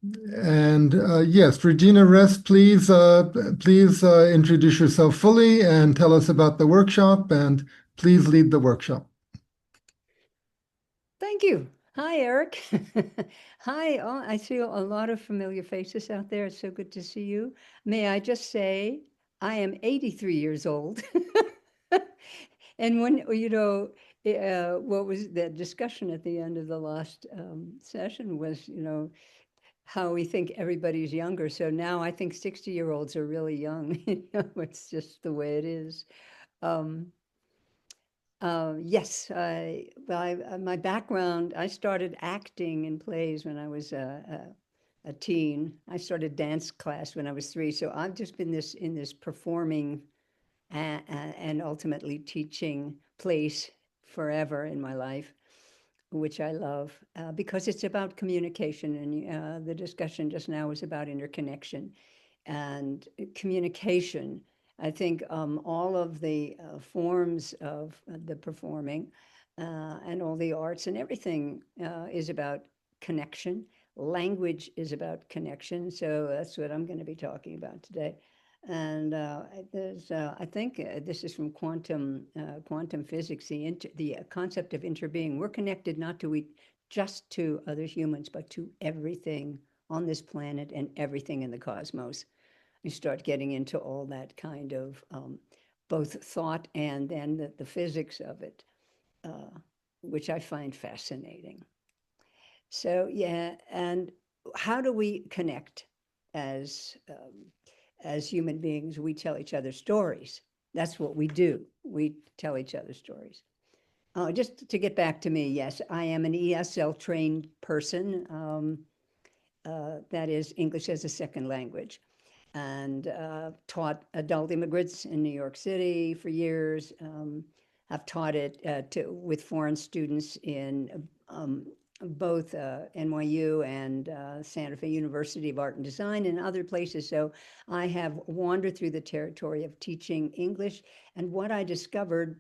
And yes, Regina Rest, please introduce yourself fully and tell us about the workshop, and please lead the workshop. Thank you. Hi, Eric. Hi, I see a lot of familiar faces out there. It's so good to see you. May I just say, I am 83 years old. And when, what was the discussion at the end of the last session was, how we think everybody's younger. So now I think 60-year-olds are really young. It's just the way it is. Um, yes, my background, I started acting in plays when I was a teen. I started dance class when I was 3. So I've just been in this performing and ultimately teaching place forever in my life, which I love because it's about communication. And the discussion just now was about interconnection and communication. I think all of the forms of the performing and all the arts and everything is about connection. Language is about connection. So that's what I'm going to be talking about today. And I think this is from quantum physics, the concept of interbeing. We're connected not to just to other humans, but to everything on this planet and everything in the cosmos. You start getting into all that kind of both thought and then the physics of it, uh, which I find fascinating. So yeah, and how do we connect as as human beings? We tell each other stories. That's what we do. We tell each other stories. Just to get back to me, yes, I am an ESL trained person. That is English as a second language, and taught adult immigrants in New York City for years. I've taught it with foreign students in both NYU and Santa Fe University of Art and Design and other places. So I have wandered through the territory of teaching English. And what I discovered,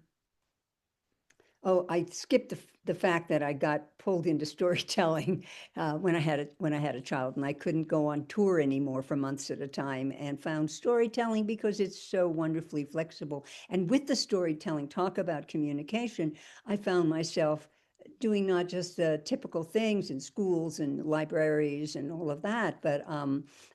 oh, I skipped the fact that I got pulled into storytelling when I had a child, and I couldn't go on tour anymore for months at a time, and found storytelling because it's so wonderfully flexible. And with the storytelling, talk about communication, I found myself doing not just the typical things in schools and libraries and all of that, but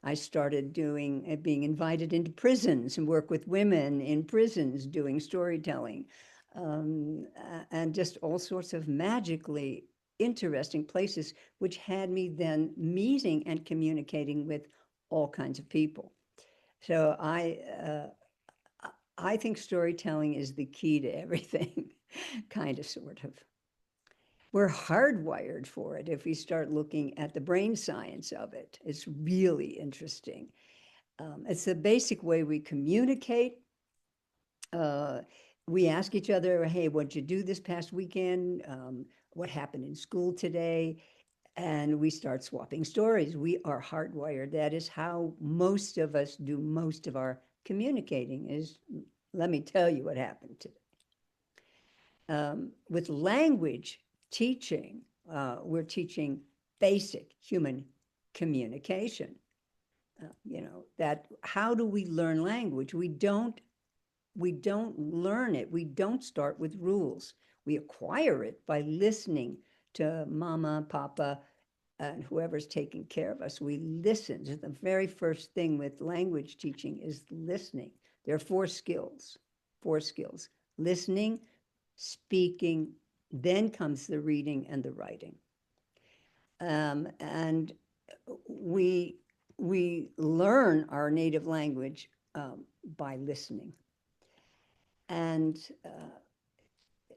I started being invited into prisons and work with women in prisons doing storytelling, and just all sorts of magically interesting places, which had me then meeting and communicating with all kinds of people. So I think storytelling is the key to everything, kind of, sort of. We're hardwired for it if we start looking at the brain science of it. It's really interesting. It's the basic way we communicate. Uh, we ask each other, hey, what'd you do this past weekend? What happened in school today? And we start swapping stories. We are hardwired. That is how most of us do most of our communicating is, let me tell you what happened today. With language teaching, we're teaching basic human communication. That how do we learn language? We don't learn it. We don't start with rules. We acquire it by listening to mama, papa, and whoever's taking care of us. We listen. So the very first thing with language teaching is listening. There are 4 skills. 4 skills: listening, speaking, then comes the reading and the writing. And we we learn our native language by listening. And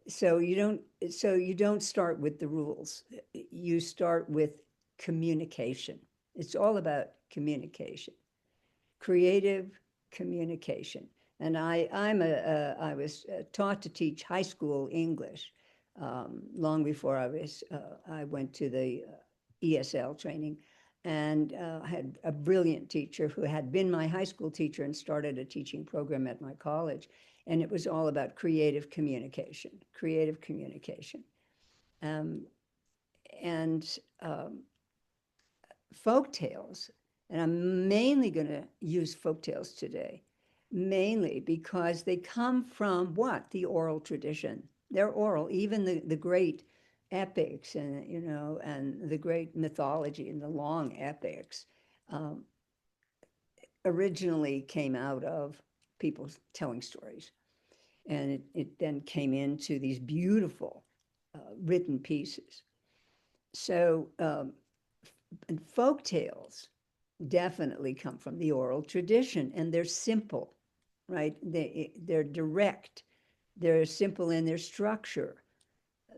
so you don't start with the rules. You start with communication. It's all about communication, creative communication. And I was taught to teach high school English long before I went to the ESL training, and I had a brilliant teacher who had been my high school teacher and started a teaching program at my college, and it was all about creative communication, creative communication. Um, and folk tales, and I'm mainly going to use folk tales today, mainly because they come from what? The oral tradition. They're oral, even the great epics and, you know, and the great mythology and the long epics um, originally came out of people telling stories. And it then came into these beautiful written pieces. So, and folk tales definitely come from the oral tradition, and they're simple, right? They're direct, they're simple in their structure,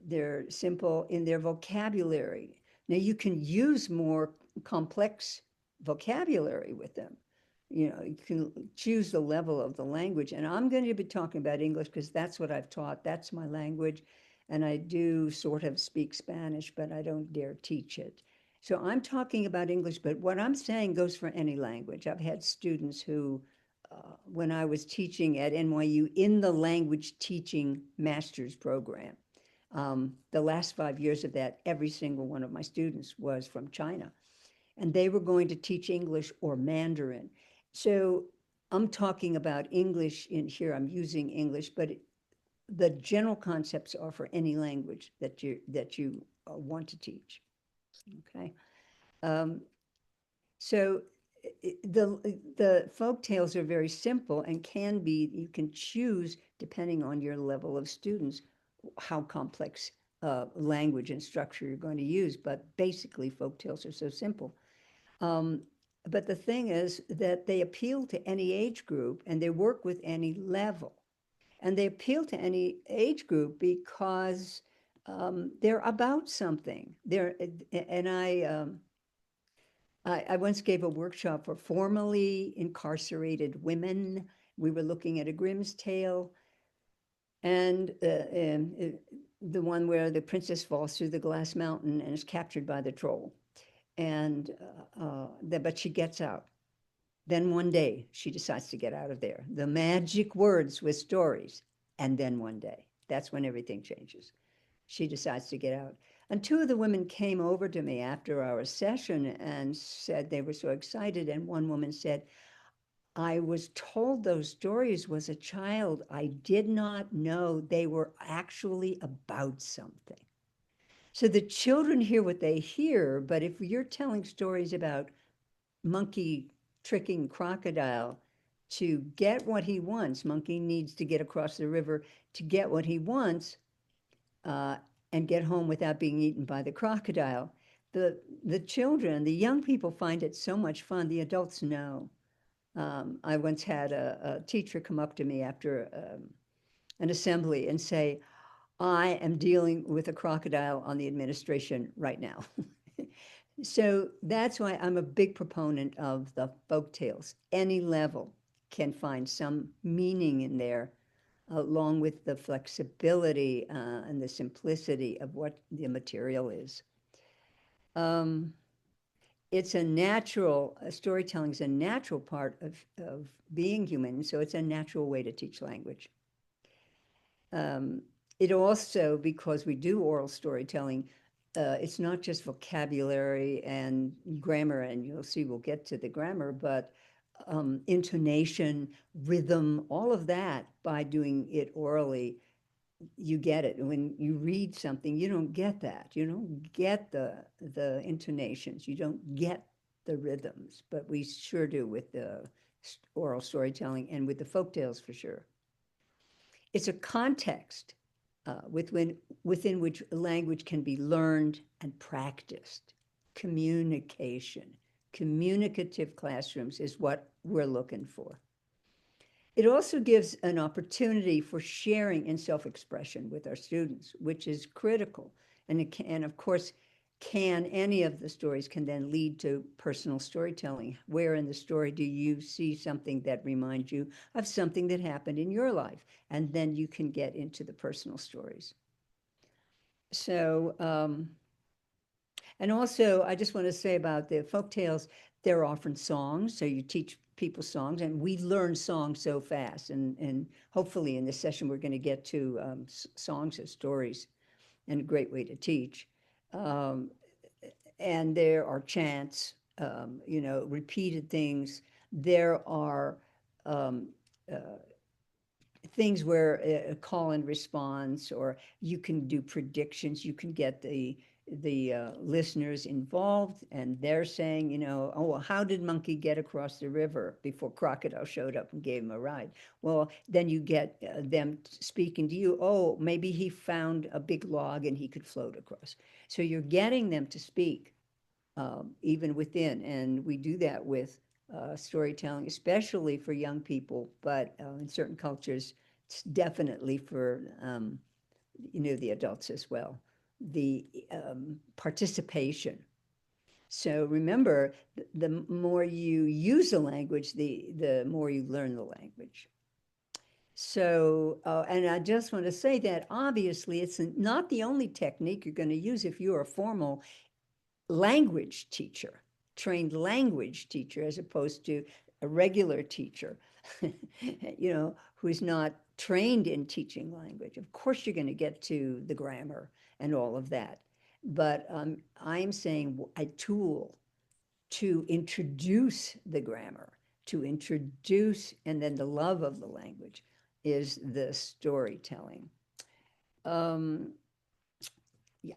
they're simple in their vocabulary. Now you can use more complex vocabulary with them. You know, you can choose the level of the language. And I'm going to be talking about English because that's what I've taught. That's my language. And I do sort of speak Spanish, but I don't dare teach it. So I'm talking about English, but what I'm saying goes for any language. I've had students who, when I was teaching at NYU in the language teaching master's program, the last 5 years of that, every single one of my students was from China, and they were going to teach English or Mandarin. So I'm talking about English in here, I'm using English, but the general concepts are for any language that you want to teach, okay? Um, so the folk tales are very simple and can be, you can choose, depending on your level of students, how complex language and structure you're going to use, but basically folk tales are so simple. Um, but the thing is that they appeal to any age group and they work with any level. And they appeal to any age group because they're about something. And I once gave a workshop for formerly incarcerated women. We were looking at a Grimm's tale, and the one where the princess falls through the glass mountain and is captured by the troll. And but she gets out. Then one day she decides to get out of there. The magic words with stories. And then one day, that's when everything changes. She decides to get out. And two of the women came over to me after our session and said they were so excited. And one woman said, I was told those stories was a child. I did not know they were actually about something. So the children hear what they hear, but if you're telling stories about monkey tricking crocodile to get what he wants, monkey needs to get across the river to get what he wants, and get home without being eaten by the crocodile. The children, the young people find it so much fun. The adults know. I once had a teacher come up to me after an assembly and say, I am dealing with a crocodile on the administration right now. So that's why I'm a big proponent of the folk tales. Any level can find some meaning in there, along with the flexibility and the simplicity of what the material is. It's a natural, storytelling is a natural part of being human, so it's a natural way to teach language. It also, because we do oral storytelling, it's not just vocabulary and grammar, and you'll see we'll get to the grammar, but intonation, rhythm, all of that by doing it orally, you get it. When you read something, you don't get that. You don't get the intonations. You don't get the rhythms, but we sure do with the oral storytelling and with the folktales for sure. It's a context within which language can be learned and practiced. Communication, communicative classrooms is what we're looking for. It also gives an opportunity for sharing and self-expression with our students, which is critical. And it can, and of course, any of the stories can then lead to personal storytelling. Where in the story do you see something that reminds you of something that happened in your life? And then you can get into the personal stories. So, and also, I just want to say about the folk tales, they're often songs, so you teach people songs, and we learn songs so fast. And hopefully in this session, we're going to get to songs as stories, and a great way to teach. And there are chants, repeated things. There are um, uh, things where a call and response, or you can do predictions. You can get the listeners involved, and they're saying, oh, well, how did Monkey get across the river before Crocodile showed up and gave him a ride? Well, then you get them speaking to you. Oh, maybe he found a big log and he could float across. So you're getting them to speak, even within, and we do that with storytelling, especially for young people, but in certain cultures, it's definitely for the adults as well. The participation. So remember, the more you use a language, the more you learn the language. So, and I just want to say that obviously it's not the only technique you're going to use if you're a formal language teacher, trained language teacher, as opposed to a regular teacher, who's not trained in teaching language. Of course, you're going to get to the grammar and all of that. But I'm saying a tool to introduce the grammar, to introduce, and then the love of the language is the storytelling. Um, yeah.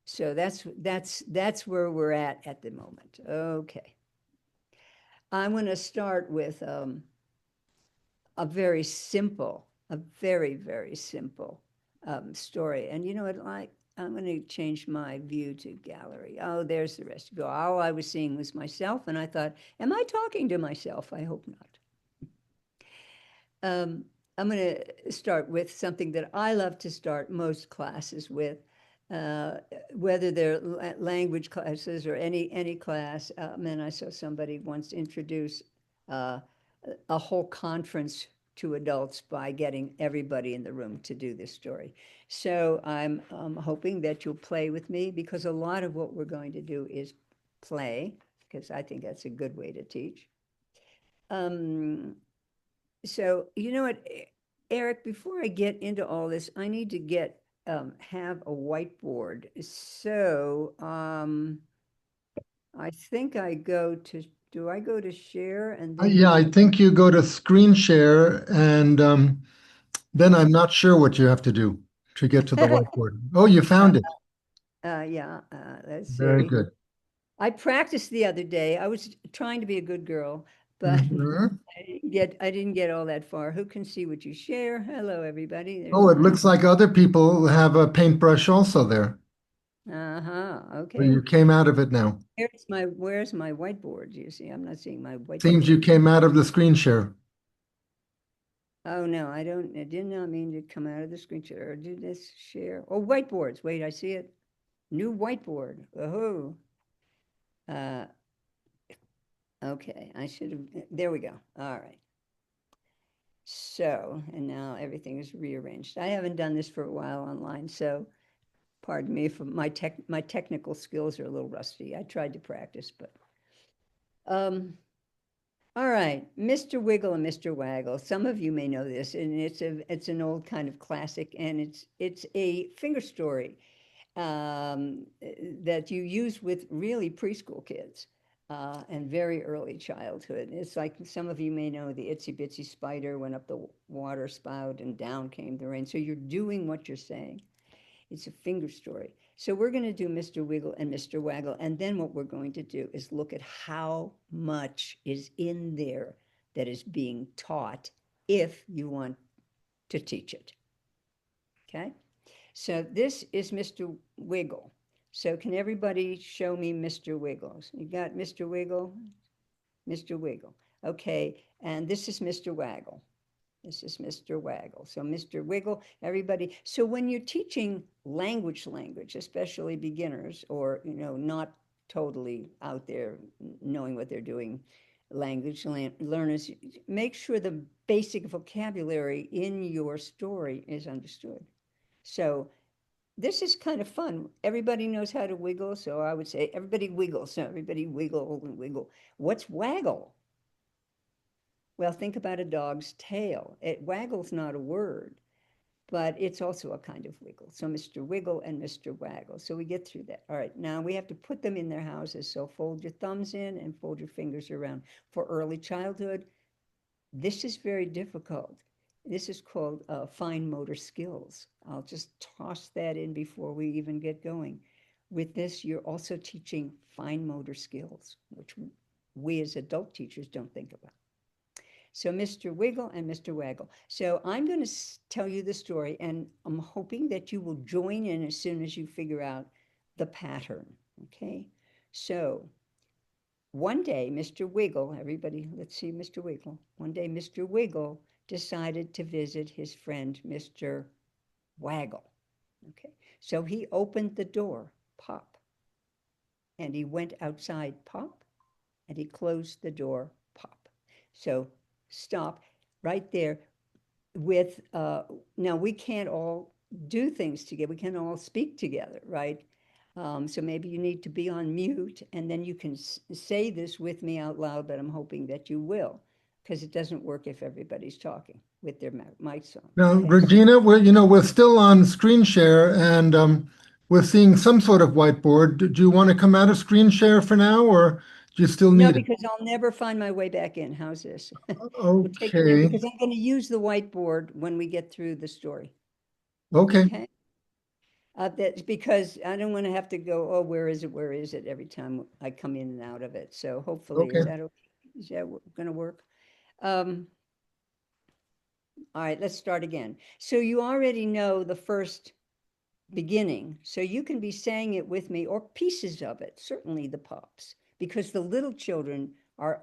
So that's where we're at the moment. Okay. I'm going to start with a very, very simple story. And you know what, I'm going to change my view to gallery. Oh, there's the rest. Go. All I was seeing was myself, and I thought, am I talking to myself? I hope not. Um, I'm going to start with something that I love to start most classes with, whether they're language classes or any class. And I saw somebody once introduce uh, a whole conference to adults by getting everybody in the room to do this story. So I'm hoping that you'll play with me, because a lot of what we're going to do is play, because I think that's a good way to teach. Um, so you know what, Eric, before I get into all this, I need to have a whiteboard. So I think do I go to share and then Yeah, I think you go to screen share, and then I'm not sure what you have to do to get to the whiteboard. Oh, you found it. yeah, let's Very see. good. I practiced the other day. I was trying to be a good girl, but Mhm. I didn't get all that far. Who can see what you share? Hello, everybody. There's Oh, it my, looks like other people have a paintbrush also there. uh-huh, So okay. you came out of it now. Where's my whiteboard? You see, I'm not seeing my Seems whiteboard. you came out of the screen share. Oh, no, I did not mean to come out of the screen share, or did this share? Oh, whiteboards. Wait, I see it. New whiteboard. Oh, uh, okay. I should have, there we go. All right. So, and now everything is rearranged. I haven't done this for a while online, so pardon me if my technical skills are a little rusty. I tried to practice, but um, all right, Mr. Wiggle and Mr. Waggle. Some of you may know this, and it's an old kind of classic, and it's a finger story that you use with really preschool kids and very early childhood. It's like some of you may know the itsy bitsy spider went up the water spout and down came the rain. So you're doing what you're saying. It's a finger story. So we're going to do Mr. Wiggle and Mr. Waggle. And then what we're going to do is look at how much is in there that is being taught if you want to teach it. Okay. So this is Mr. Wiggle. So can everybody show me Mr. Wiggle? So you got Mr. Wiggle, Mr. Wiggle. Okay. And this is Mr. Waggle. This is Mr. Waggle. So Mr. Wiggle, everybody. So when you're teaching language, especially beginners or, not totally out there knowing what they're doing, language learners, make sure the basic vocabulary in your story is understood. So this is kind of fun. Everybody knows how to wiggle. So I would say everybody wiggle. So everybody wiggle and wiggle. What's waggle? Well, think about a dog's tail. Waggle's not a word, but it's also a kind of wiggle. So Mr. Wiggle and Mr. Waggle. So we get through that. All right, now we have to put them in their houses. So fold your thumbs in and fold your fingers around. For early childhood, this is very difficult. This is called fine motor skills. I'll just toss that in before we even get going. With this, you're also teaching fine motor skills, which we as adult teachers don't think about. So Mr. Wiggle and Mr. Waggle. So I'm going to tell you the story, and I'm hoping that you will join in as soon as you figure out the pattern, okay? So one day, Mr. Wiggle, everybody, let's see Mr. Wiggle. One day, Mr. Wiggle decided to visit his friend, Mr. Waggle, okay? So he opened the door, pop, and he went outside, pop, and he closed the door, pop. So stop right there with, now we can't all do things together. We can't all speak together, right? So maybe you need to be on mute and then you can say this with me out loud, but I'm hoping that you will, because it doesn't work if everybody's talking with their mics on. Now, Okay, Regina, we're still on screen share and we're seeing some sort of whiteboard. Do you want to come out of screen share for now, or do you still no, need it? because I'll never find my way back in. How's this? We'll take it there Okay. because I'm going to use the whiteboard when we get through the story. Okay. Okay. That's because I don't want to have to go, oh, where is it, every time I come in and out of it. So hopefully, Okay. is that okay? Is that going to work? All right, let's start again. So you already know the first beginning, so you can be saying it with me or pieces of it, certainly the pops, because the little children are,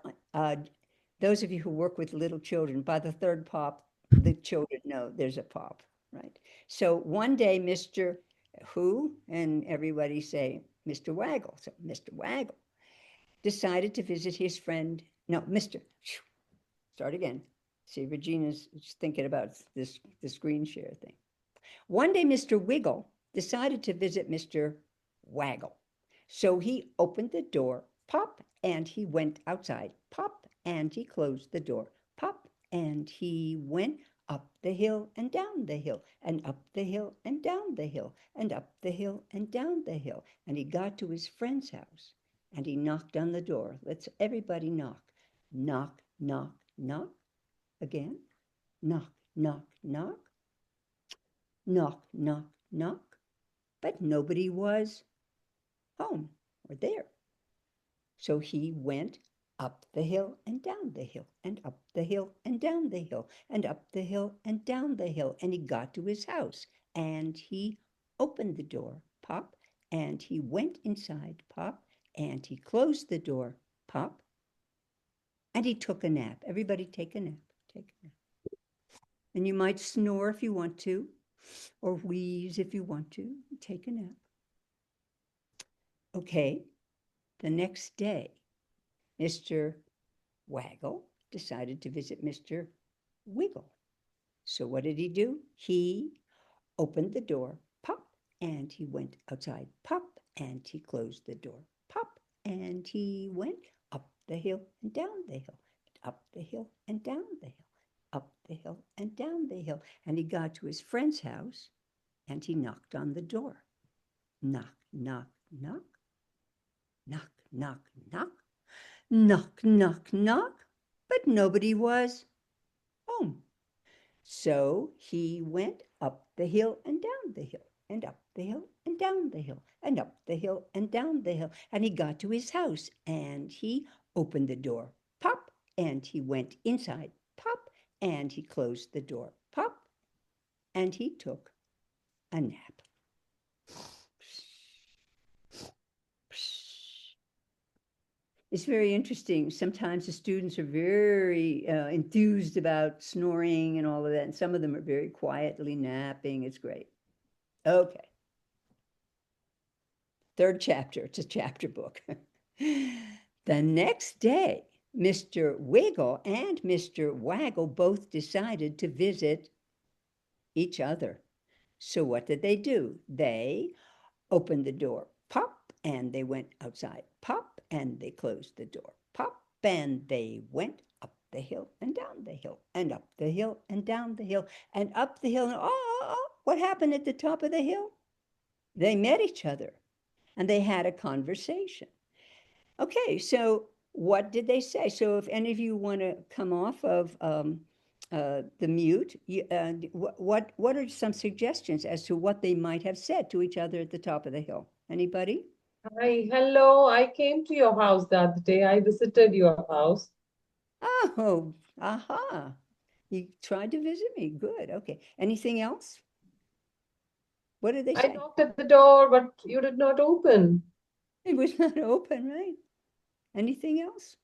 those of you who work with little children, by the third pop, the children know there's a pop, right? So one day, Mr. Who, and everybody say, Mr. Waggle. So Mr. Waggle decided to visit his friend, no, Mr. Start again. See, Regina's thinking about this, the screen share thing. One day, Mr. Wiggle decided to visit Mr. Waggle. So he opened the door, pop, and he went outside, pop, and he closed the door, pop, and he went up the hill and down the hill, and up the hill and down the hill, and up the hill and down the hill. And he got to his friend's house, and he knocked on the door. Let's everybody knock. Knock, knock, knock. Again. Knock, knock, knock. Knock, knock, knock. But nobody was home or there. So he went up the hill and down the hill, and up the hill and down the hill, and up the hill and down the hill. And he got to his house, and he opened the door, pop, and he went inside, pop, and he closed the door, pop, and he took a nap. Everybody take a nap, take a nap. And you might snore if you want to, or wheeze if you want to. Take a nap. Okay, the next day, Mr. Waggle decided to visit Mr. Wiggle. So what did he do? He opened the door, pop, and he went outside, pop, and he closed the door, pop, and he went up the hill and down the hill, up the hill and down the hill, up the hill and down the hill. And he got to his friend's house and he knocked on the door. Knock, knock, knock. Knock, knock, knock. Knock, knock, knock. But nobody was home. So he went up the hill and down the hill, and up the hill and down the hill, and up the hill and down the hill. And he got to his house and he opened the door, pop, and he went inside, pop, and he closed the door, pop, and he took a nap. It's very interesting. Sometimes the students are very enthused about snoring and all of that, and some of them are very quietly napping. It's great. Okay. Third chapter. It's a chapter book. The next day, Mr. Wiggle and Mr. Waggle both decided to visit each other. So what did they do? They opened the door, pop, and they went outside, pop, and they closed the door, pop, and they went up the hill and down the hill and up the hill and down the hill and up the hill. And what happened at the top of the hill? They met each other and they had a conversation. Okay, so what did they say? So if any of you want to come off of the mute, what are some suggestions as to what they might have said to each other at the top of the hill? Anybody? Hi, hello. I came to your house the other day. I visited your house. Oh, aha. You tried to visit me. Good. Okay. Anything else? What did they I say? knocked at the door, but you did not open. It was not open, right? Anything else?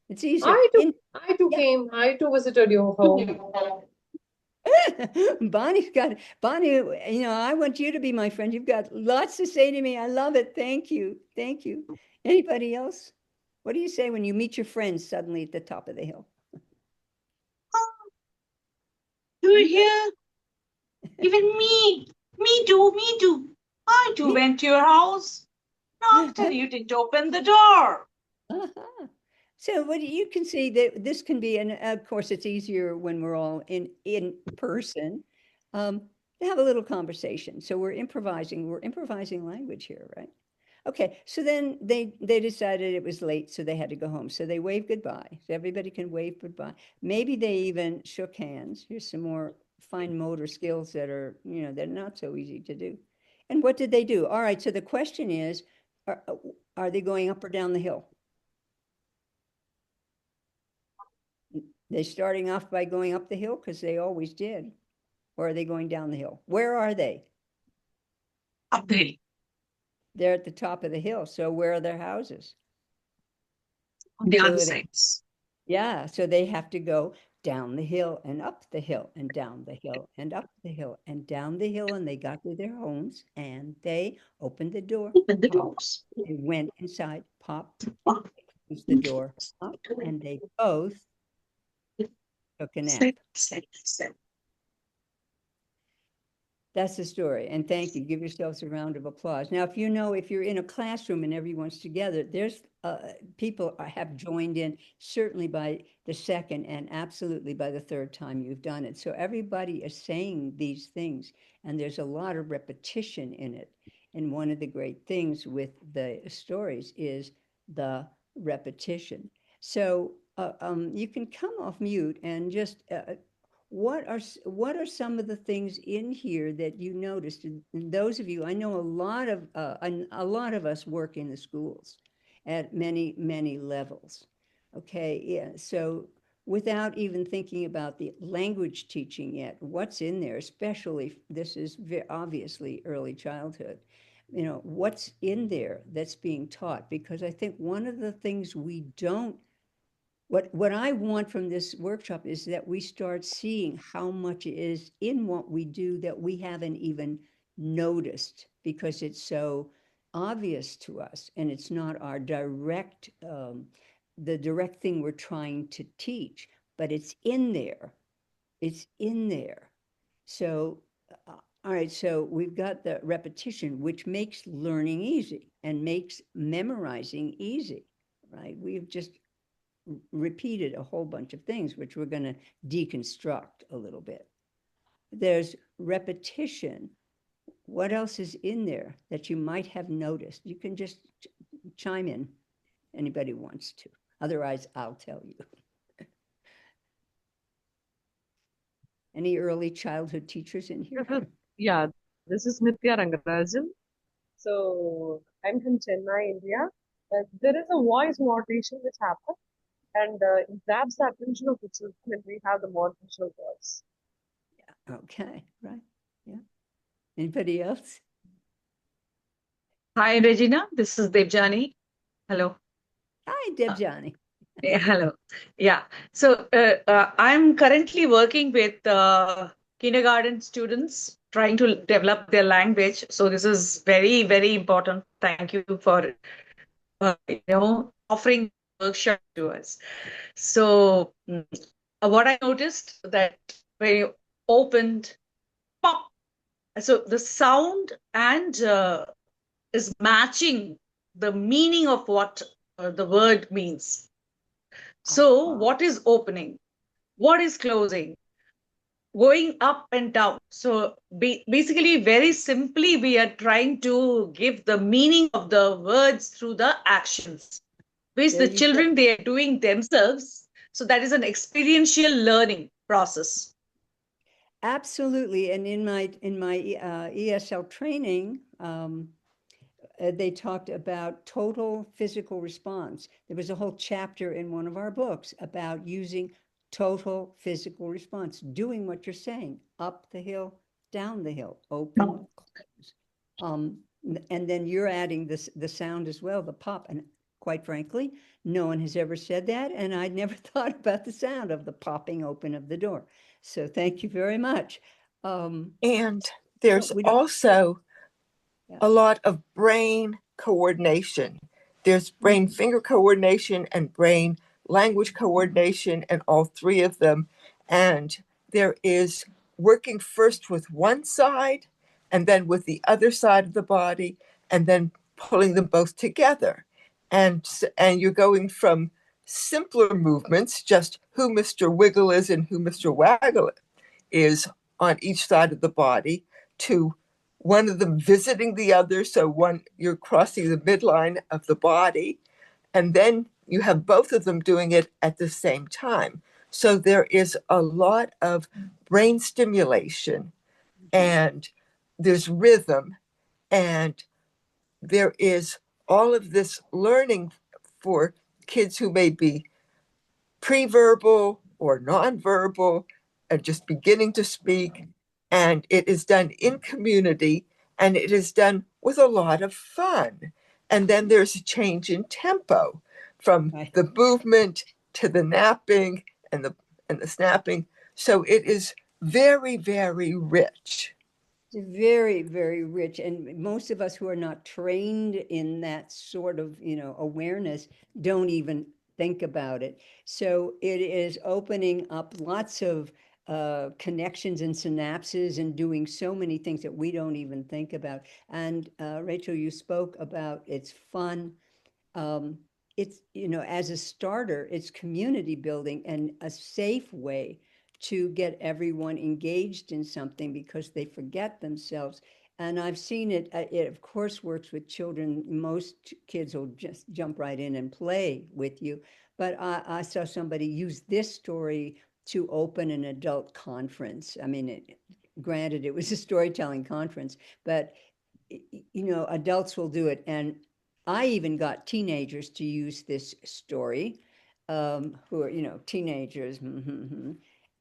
It's easier. I too Yeah. came. I too visited your home. Bonnie, I want you to be my friend. You've got lots to say to me. I love it. Thank you. Thank you. Anybody else? What do you say when you meet your friends suddenly at the top of the hill? You're here. Even me. Me too. Me too. I too went to your house. Knocked and you didn't open the door. Uh-huh. So what you can see that this can be, and of course it's easier when we're all in person, to have a little conversation. So we're improvising language here, right? Okay, so then they decided it was late, so they had to go home. So they waved goodbye. So everybody can wave goodbye. Maybe they even shook hands. Here's some more fine motor skills that are, they're not so easy to do. And what did they do? All right, so the question is, are they going up or down the hill? They starting off by going up the hill because they always did, or are they going down the hill? Where are they? Up the hill. They're at the top of the hill. So where are their houses? On the So other they- sides. Yeah, so they have to go down the hill and up the hill and down the hill and up the hill and down the hill, and they got to their homes and they opened the door, Open the pop, doors. they went inside, pop, closed the door, pop, and they both took a nap. Sit. That's the story. And thank you. Give yourselves a round of applause. Now, if you're in a classroom and everyone's together, there's people have joined in certainly by the second and absolutely by the third time you've done it. So everybody is saying these things, and there's a lot of repetition in it. And one of the great things with the stories is the repetition. So you can come off mute and just what are some of the things in here that you noticed? And those of you, I know a lot of us work in the schools at many levels. Okay, yeah. So without even thinking about the language teaching yet, what's in there? Especially this is obviously early childhood. What's in there that's being taught? Because I think one of the things we don't what I want from this workshop is that we start seeing how much is in what we do that we haven't even noticed because it's so obvious to us and it's not our the direct thing we're trying to teach, but it's in there. It's in there. So, all right, so we've got the repetition, which makes learning easy and makes memorizing easy, right? We've just repeated a whole bunch of things, which we're going to deconstruct a little bit. There's repetition. What else is in there that you might have noticed? You can just chime in, anybody wants to. Otherwise, I'll tell you. Any early childhood teachers in here? Yeah, this is Nitya Rangarajan. So I'm from Chennai, India. There is a voice moderation which happens, and it grabs the attention of the children when we have the moderational voice. Yeah. Okay, right. Yeah. Anybody else? Hi, Regina. This is Debjani. Hello. Hi, Debjani. Hello. Yeah. So I'm currently working with kindergarten students trying to develop their language. So this is very, very important. Thank you for offering workshop to us. So what I noticed that when you opened, pop. So the sound and is matching the meaning of what the word means. So, Uh-huh. what is opening? What is closing? Going up and down. So, basically, very simply, we are trying to give the meaning of the words through the actions, which There the you go. children they are doing themselves. So, that is an experiential learning process. Absolutely. And in my ESL training, they talked about total physical response. There was a whole chapter in one of our books about using total physical response, doing what you're saying, up the hill, down the hill, open, close. And then you're adding the sound as well, the pop. And quite frankly, no one has ever said that. And I'd never thought about the sound of the popping open of the door. So thank you very much. And there's We don't, also yeah. a lot of brain coordination. There's brain finger coordination and brain language coordination, and all three of them. And there is working first with one side and then with the other side of the body, and then pulling them both together. And you're going from simpler movements, just who Mr. Wiggle is and who Mr. Waggle is on each side of the body, to one of them visiting the other. So one, you're crossing the midline of the body, and then you have both of them doing it at the same time. So there is a lot of brain stimulation, and there's rhythm, and there is all of this learning for kids who may be pre-verbal or non-verbal and just beginning to speak. And it is done in community, and it is done with a lot of fun. And then there's a change in tempo from Right. the movement to the napping and the snapping. So it is very, very rich. It's very, very rich. And most of us who are not trained in that sort of, awareness don't even think about it. So it is opening up lots of connections and synapses and doing so many things that we don't even think about. And Rachel, you spoke about it's fun. um, it's, as a starter, it's community building and a safe way to get everyone engaged in something because they forget themselves. And I've seen it, it of course works with children. Most kids will just jump right in and play with you. But I saw somebody use this story to open an adult conference. I mean, granted, it was a storytelling conference, but adults will do it. And I even got teenagers to use this story, who are, teenagers,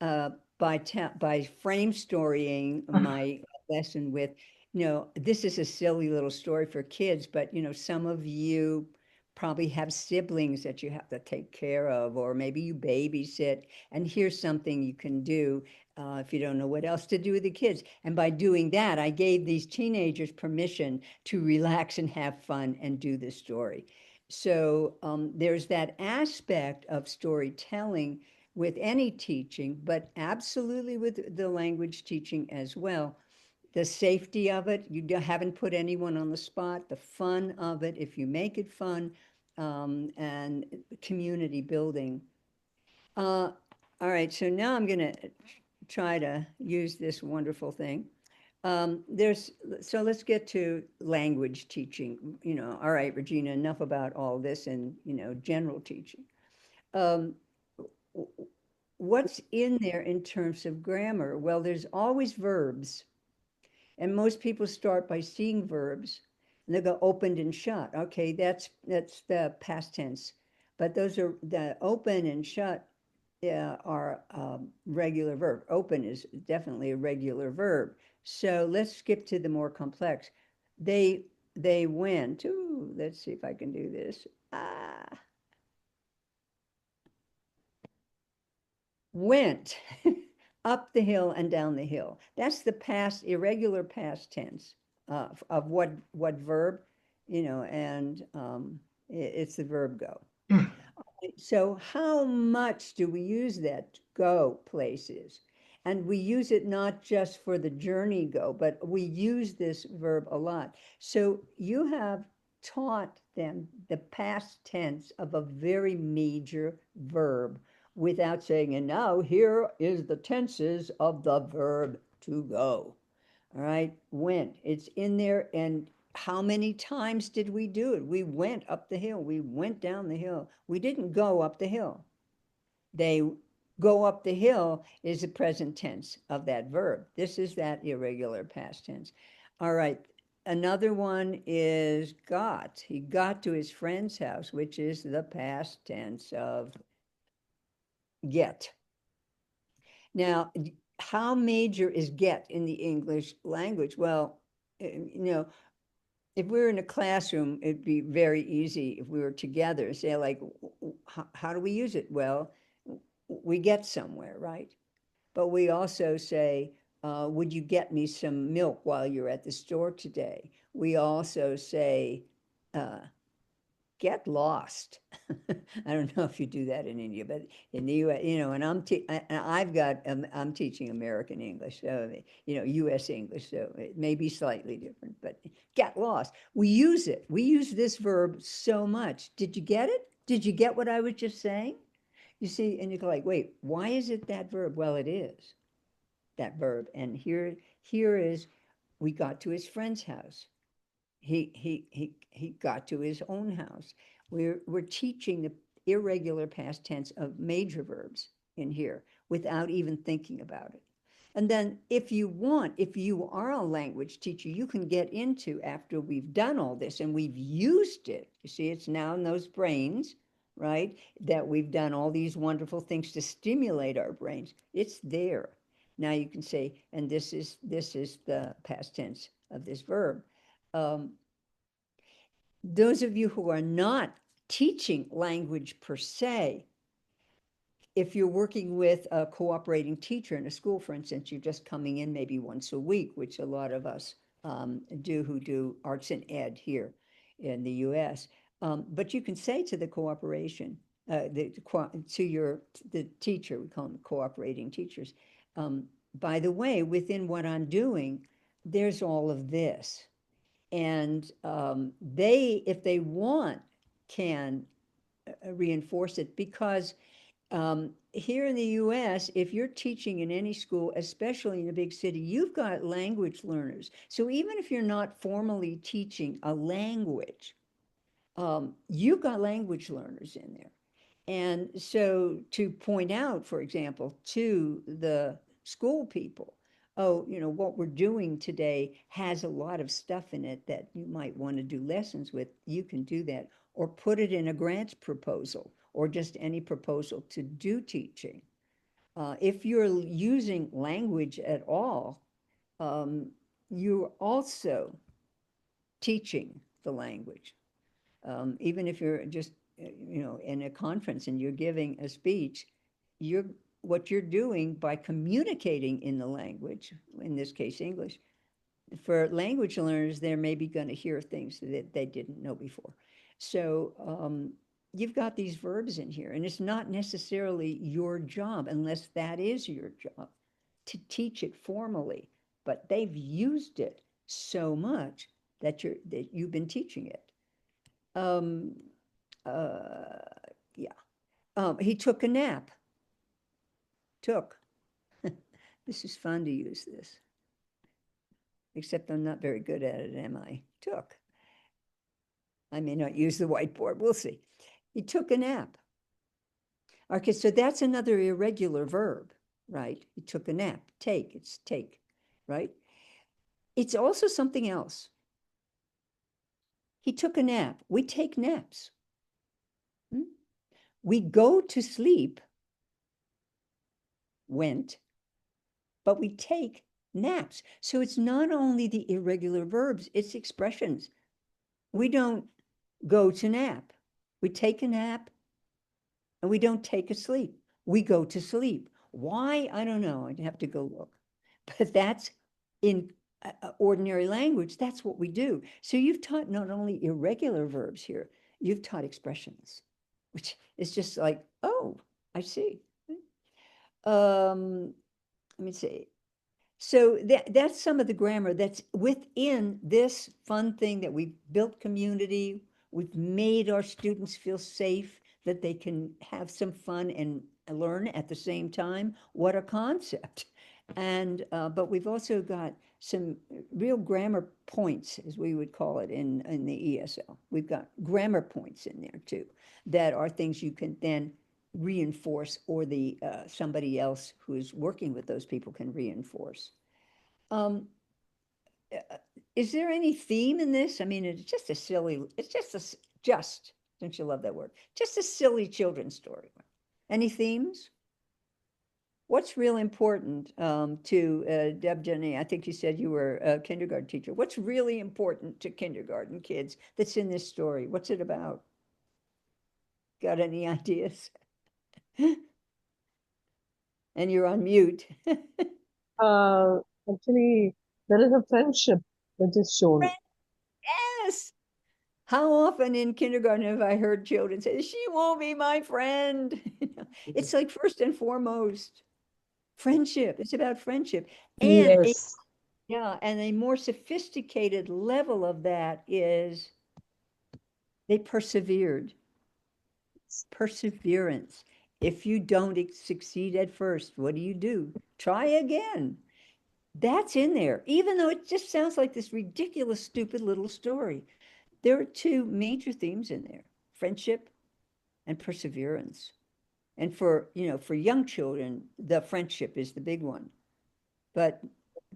uh, by frame storying my lesson with, this is a silly little story for kids, but, some of you probably have siblings that you have to take care of, or maybe you babysit, and here's something you can do if you don't know what else to do with the kids. And by doing that, I gave these teenagers permission to relax and have fun and do the story. So there's that aspect of storytelling with any teaching, but absolutely with the language teaching as well. The safety of it, you haven't put anyone on the spot, the fun of it, if you make it fun, and community building. All right, so now I'm going to try to use this wonderful thing. So let's get to language teaching. All right, Regina, enough about all this and, general teaching. Um, what's in there in terms of grammar? Well, there's always verbs. And most people start by seeing verbs and they go opened and shut. Okay, that's the past tense. But those are the open and shut are regular verb. Open is definitely a regular verb. So let's skip to the more complex. They they went. Ooh, let's see if I can do this. Went up the hill and down the hill. That's the past, irregular past tense of what verb, and it's the verb go. So how much do we use that go places? And we use it not just for the journey go, but we use this verb a lot. So you have taught them the past tense of a very major verb without saying, and now here is the tenses of the verb to go. All right, went, it's in there. And how many times did we do it? We went up the hill, we went down the hill. We didn't go up the hill. They go up the hill is the present tense of that verb. This is that irregular past tense. All right, another one is got. He got to his friend's house, which is the past tense of get. Now, how major is get in the English language? Well, if we were in a classroom, it'd be very easy if we were together, say like, how do we use it? Well, we get somewhere, right? But we also say, would you get me some milk while you're at the store today? We also say, get lost. I don't know if you do that in India, but in the US, and I'm teaching American English, so, US English, so it may be slightly different, but get lost. We use it. We use this verb so much. Did you get it? Did you get what I was just saying? You see, and you're like, wait, why is it that verb? Well, it is that verb. And here is, we got to his friend's house. He got to his own house. We're teaching the irregular past tense of major verbs in here without even thinking about it. And then if you are a language teacher, you can get into, after we've done all this and we've used it, you see, it's now in those brains, right? That we've done all these wonderful things to stimulate our brains. It's there. Now you can say, and this is the past tense of this verb. Those of you who are not teaching language per se, if you're working with a cooperating teacher in a school, for instance, you're just coming in maybe once a week, which a lot of us do who do arts and ed here in the US. But you can say to the cooperation, the teacher, we call them cooperating teachers, by the way, within what I'm doing, there's all of this. And they, if they want, can reinforce it, because here in the US, if you're teaching in any school, especially in a big city, you've got language learners. So even if you're not formally teaching a language, you've got language learners in there. And so to point out, for example, to the school people, oh, what we're doing today has a lot of stuff in it that you might want to do lessons with, you can do that, or put it in a grant proposal, or just any proposal to do teaching. If you're using language at all, you're also teaching the language. Even if you're just, in a conference and you're giving a speech, what you're doing by communicating in the language, in this case, English, for language learners, they're maybe going to hear things that they didn't know before. So you've got these verbs in here, and it's not necessarily your job, unless that is your job, to teach it formally. But they've used it so much that you've been teaching it. Yeah. He took a nap. Took. This is fun to use this. Except I'm not very good at it, am I? Took. I may not use the whiteboard. We'll see. He took a nap. Okay, so that's another irregular verb, right? He took a nap. Take, it's take, right? It's also something else. He took a nap. We take naps. We go to sleep, went, but we take naps. So it's not only the irregular verbs, it's expressions. We don't go to nap. We take a nap, and we don't take a sleep. We go to sleep. Why? I don't know. I'd have to go look. But that's in ordinary language, that's what we do. So you've taught not only irregular verbs here, you've taught expressions, which is just like, oh, I see. Let me see. So that's some of the grammar that's within this fun thing that we built community. We've made our students feel safe, that they can have some fun and learn at the same time. What a concept. And, but we've also got some real grammar points, as we would call it in the ESL. We've got grammar points in there too, that are things you can then reinforce, or the somebody else who is working with those people can reinforce. Is there any theme in this? I mean, it's just a silly, it's just, don't you love that word? Just a silly children's story. Any themes? What's real important to Deb Jenny? I think you said you were a kindergarten teacher. What's really important to kindergarten kids that's in this story? What's it about? Got any ideas? And you're on mute. Actually, there is a friendship which is shown. Yes. How often in kindergarten have I heard children say, she won't be my friend? It's like first and foremost, friendship. It's about friendship. And Yes. and a more sophisticated level of that is they persevered. Perseverance. If you don't succeed at first, what do? Try again. That's in there, even though it just sounds like this ridiculous, stupid little story. There are two major themes in there: friendship and perseverance. And for, for young children, the friendship is the big one. But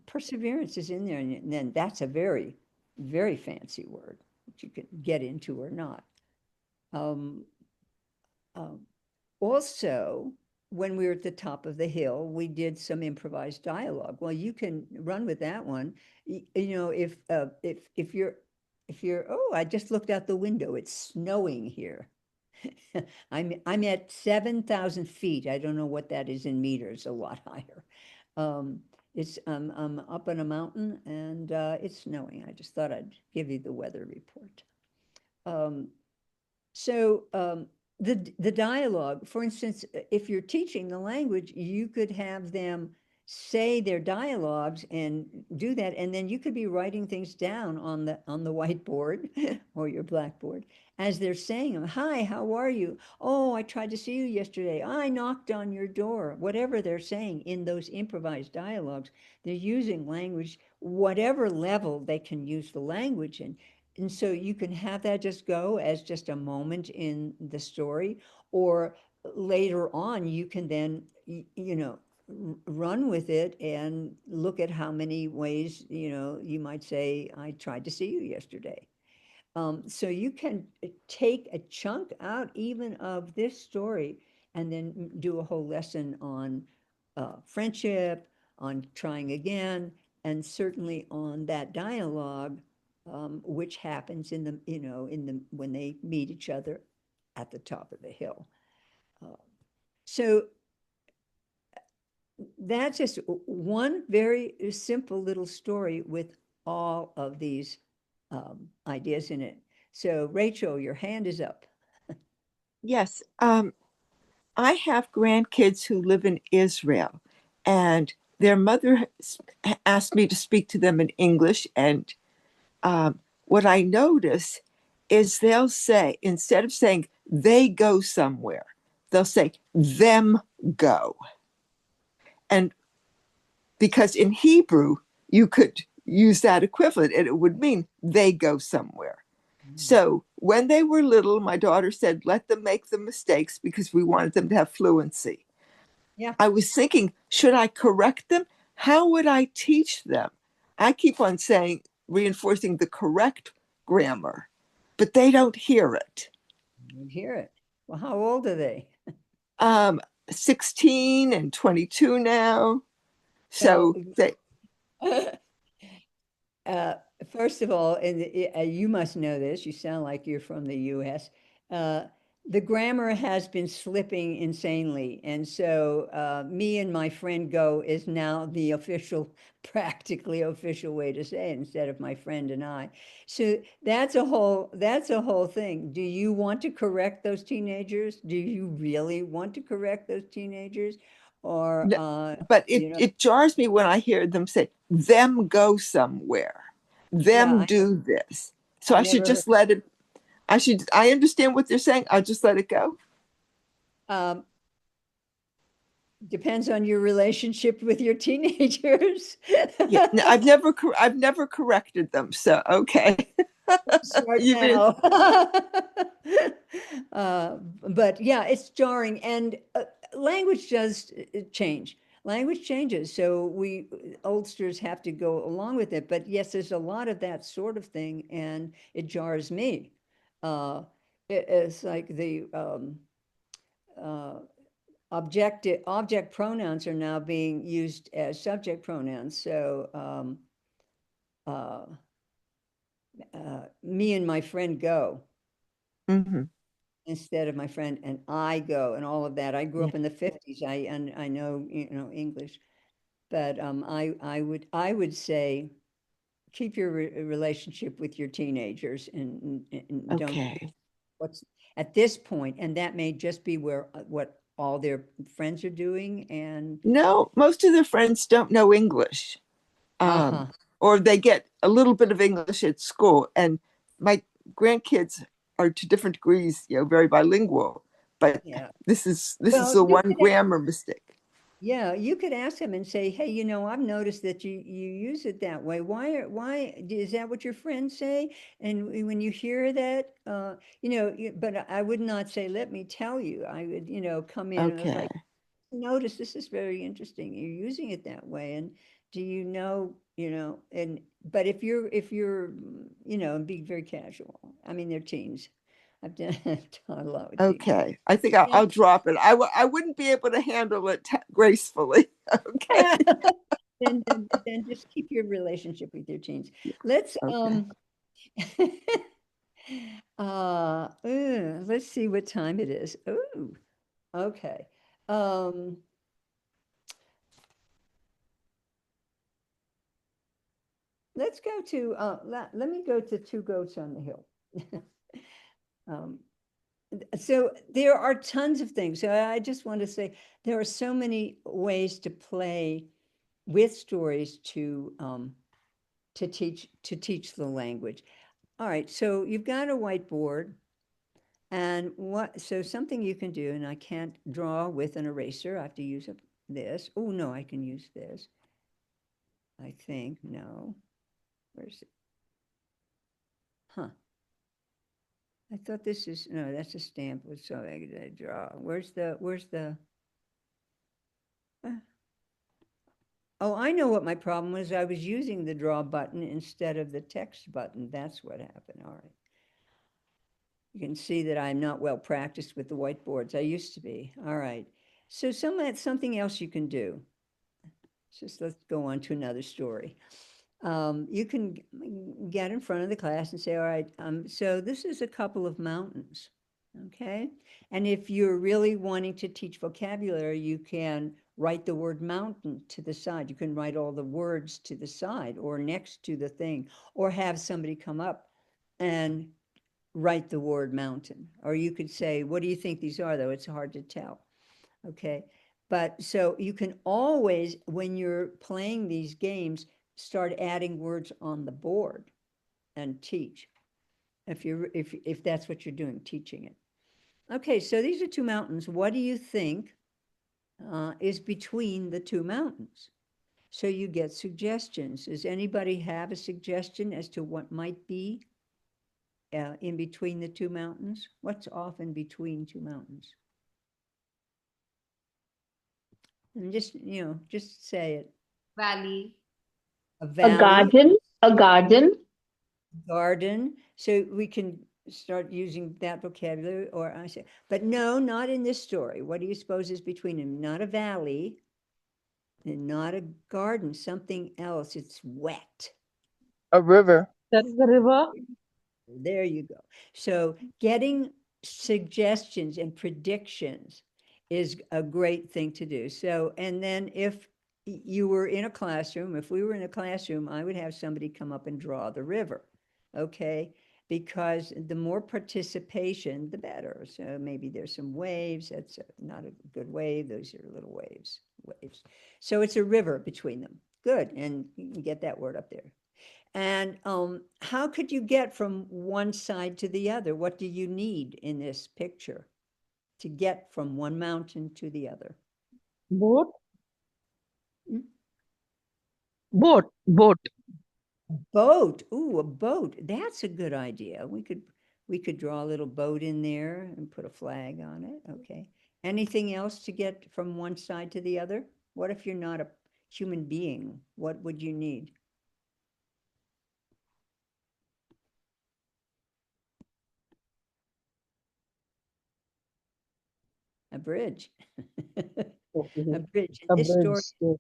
perseverance is in there. And then that's a very, very fancy word that you can get into or not. Um, um, Also, when we were at the top of the hill, we did some improvised dialogue. Well, you can run with that one. If you're, oh, I just looked out the window. It's snowing here. I'm at 7,000 feet. I don't know what that is in meters. A lot higher. It's I'm up on a mountain, and it's snowing. I just thought I'd give you the weather report. The dialogue, for instance, if you're teaching the language, you could have them say their dialogues and do that, and then you could be writing things down on the whiteboard or your blackboard as they're saying them. Hi, how are you? Oh, I tried to see you yesterday. I knocked on your door. Whatever they're saying in those improvised dialogues, they're using language, whatever level they can use the language in. And so you can have that just go as just a moment in the story, or later on, you can then, run with it and look at how many ways, you might say, I tried to see you yesterday. So you can take a chunk out even of this story and then do a whole lesson on friendship, on trying again, and certainly on that dialogue, which happens in the when they meet each other at the top of the hill. So that's just one very simple little story with all of these ideas in it. So Rachel, your hand is up. Yes. I have grandkids who live in Israel, and their mother asked me to speak to them in English. And what I notice is they'll say, instead of saying they go somewhere, they'll say them go. And because in Hebrew, you could use that equivalent and it would mean they go somewhere. So when they were little, my daughter said, let them make the mistakes because we wanted them to have fluency. Yeah. I was thinking, should I correct them? How would I teach them? I keep on saying, reinforcing the correct grammar, but they don't hear it. You hear it. Well, how old are they? 16 and 22 now. So they, Uh, First of all, and you must know this, you sound like you're from the US. The grammar has been slipping insanely. And so me and my friend go is now the official, practically official way to say it instead of my friend and I. So that's a whole thing. Do you want to correct those teenagers? Do you really want to correct those teenagers? Or, but it jars me when I hear them say, them go somewhere, yeah, them do this. So I I should never heard. just let it, I understand what they're saying. I'll just let it go. Um, Depends on your relationship with your teenagers. Yeah, no, I've never corrected them. So okay. Start You mean now. But yeah, it's jarring, and language does change. Language changes, so we oldsters have to go along with it. But yes, there's a lot of that sort of thing, and it jars me. It's like the uh, object pronouns are now being used as subject pronouns. So uh, me and my friend go Mhm. instead of my friend and I go, and all of that. I grew Yeah. up in the 50s. And I know, English, but I would say keep your relationship with your teenagers, and don't Okay. what's at this point, and that may just be where what all their friends are doing, and No, most of their friends don't know English, uh-huh. or they get a little bit of English at school. And my grandkids are to different degrees, very bilingual. But Yeah. this is Well, a you one could grammar mistake. Yeah, you could ask them and say, "Hey, I've noticed that you use it that way. Why is that what your friends say?" And when you hear that, but I would not say, "Let me tell you." I would, come in and it's Okay. like, "Notice this is very interesting. You're using it that way, and do and but if you're, and be very casual. I mean, they're teens. I've done, done a lot with teens. Okay. I think I'll drop it. I wouldn't be able to handle it gracefully. Okay. Then just keep your relationship with your teens. Let's Okay. let's see what time it is. Ooh, okay. Um, let's go to let me go to Two Goats on the Hill. um, so there are tons of things. So I just want to say there are so many ways to play with stories to teach the language. All right, so you've got a whiteboard, and so something you can do, and I can't draw with an eraser. I have to use this. Oh, no, I can use this. I think, no. Where's it? Huh. I thought this is, no, that's a stamp with something I draw. uh, oh, I know what my problem was. I was using the draw button instead of the text button. That's what happened. All right. You can see that I'm not well practiced with the whiteboards. I used to be. All right. So something else you can do. Let's go on to another story. You can get in front of the class and say, all right, so this is a couple of mountains, okay? And if you're really wanting to teach vocabulary, you can write the word mountain to the side. You can write all the words to the side or next to the thing, or have somebody come up and write the word mountain. Or you could say, what do you think these are, though? It's hard to tell. Okay. But so you can always, when you're playing these games, start adding words on the board and teach. If that's what you're doing, teaching it. Okay, so these are two mountains. What do you think is between the two mountains? So you get suggestions. Does anybody have a suggestion as to what might be in between the two mountains? What's often between two mountains? And just say it. Valley. A A valley, garden, a garden, garden. So we can start using that vocabulary, or I say, but no, not in this story. What do you suppose is between them? Not a valley, and not a garden, something else. It's wet. A river. That is the river. There you go. So getting suggestions and predictions is a great thing to do. So, and then if you were in a classroom, if we were in a classroom, I would have somebody come up and draw the river. Okay. Because the more participation, the better. So maybe there's some waves. That's not a good wave. Those are little waves. So it's a river between them. Good. And you can get that word up there. And how could you get from one side to the other? What do you need in this picture to get from one mountain to the other? Boat. Hmm? Boat. Boat. Boat. Ooh, a boat. That's a good idea. We could draw a little boat in there and put a flag on it. Okay. Anything else to get from one side to the other? What if you're not a human being? What would you need? A bridge. A bridge. In A this story, bridge.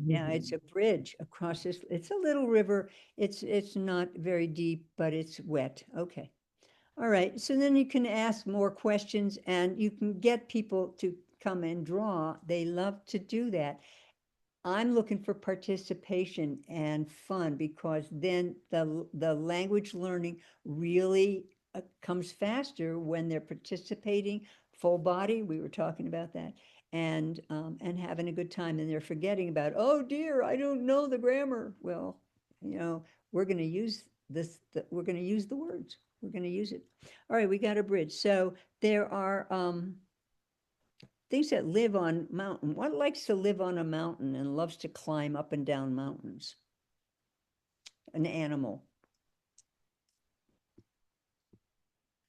yeah, it's a bridge across this. It's a little river. It's not very deep, but it's wet. Okay. All right. So then you can ask more questions and you can get people to come and draw. They love to do that. I'm looking for participation and fun because then the language learning really comes faster when they're participating full body. We were talking about that, and having a good time, and they're forgetting about, oh dear, I don't know the grammar. Well, you know, we're going to use this. We're going to use the words. We're going to use it. All right, we got a bridge. So there are things that live on mountain. What likes to live on a mountain and loves to climb up and down mountains? An animal.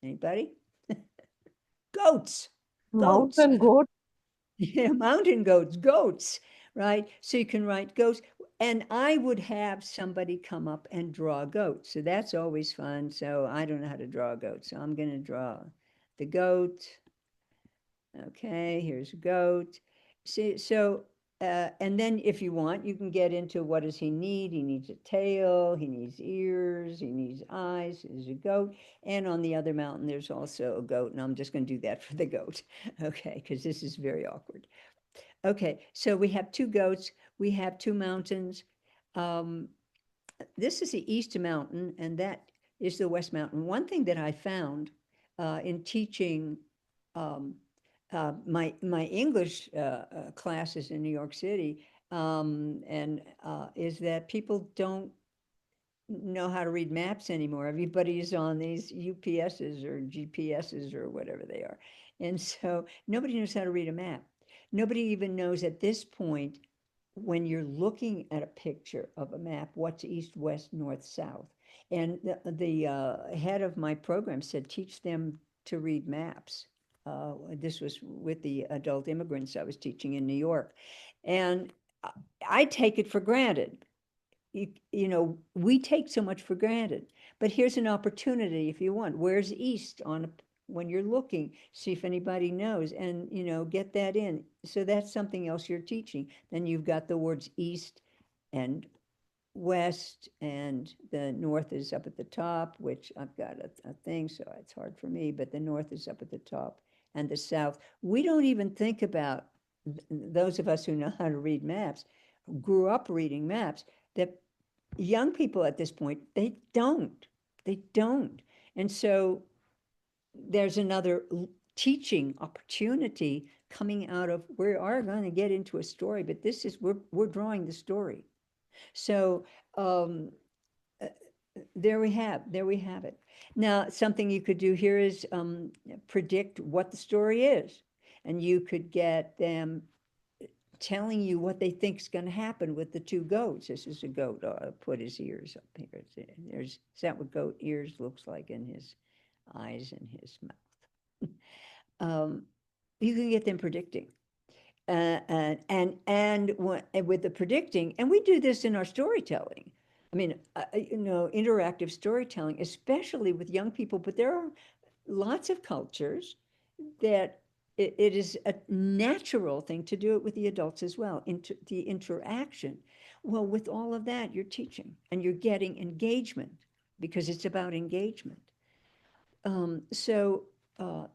Anybody? Goats. Goats. Mountain goat. Yeah, mountain goats, goats, right? So you can write goats. And I would have somebody come up and draw a goat. So that's always fun. So I don't know how to draw a goat. So I'm going to draw the goat. Okay, here's a goat. See, so, and then if you want, you can get into what does he need? He needs a tail, he needs ears, he needs eyes, there's a goat. And on the other mountain, there's also a goat. And I'm just going to do that for the goat. Okay, because this is very awkward. Okay, so we have two goats, we have two mountains. This is the East Mountain, and that is the West Mountain. One thing that I found in teaching my English classes in New York City, and is that people don't know how to read maps anymore. Everybody's on these UPSs or GPSs or whatever they are. And so nobody knows how to read a map. Nobody even knows at this point, when you're looking at a picture of a map, what's east, west, north, south. And the head of my program said, teach them to read maps. This was with the adult immigrants I was teaching in New York. And I take it for granted. You know, we take so much for granted, but here's an opportunity if you want. Where's east on when you're looking, see if anybody knows, and you know, get that in. So that's something else you're teaching. Then you've got the words east and west, and the north is up at the top, which I've got a thing, so it's hard for me, but the north is up at the top, and the south. We don't even think about, those of us who know how to read maps, grew up reading maps, that young people at this point, they don't. And so there's another teaching opportunity coming out of, we are going to get into a story, but this is, we're drawing the story. So there we have it. Now, something you could do here is predict what the story is. And you could get them telling you what they think is going to happen with the two goats. This is a goat. I'll put his ears up here. Is that what goat ears looks like in his eyes and his mouth? You can get them predicting. And with the predicting, and we do this in our storytelling. I mean, you know, interactive storytelling, especially with young people, but there are lots of cultures that it is a natural thing to do it with the adults as well, the interaction. Well, with all of that, you're teaching and you're getting engagement because it's about engagement. So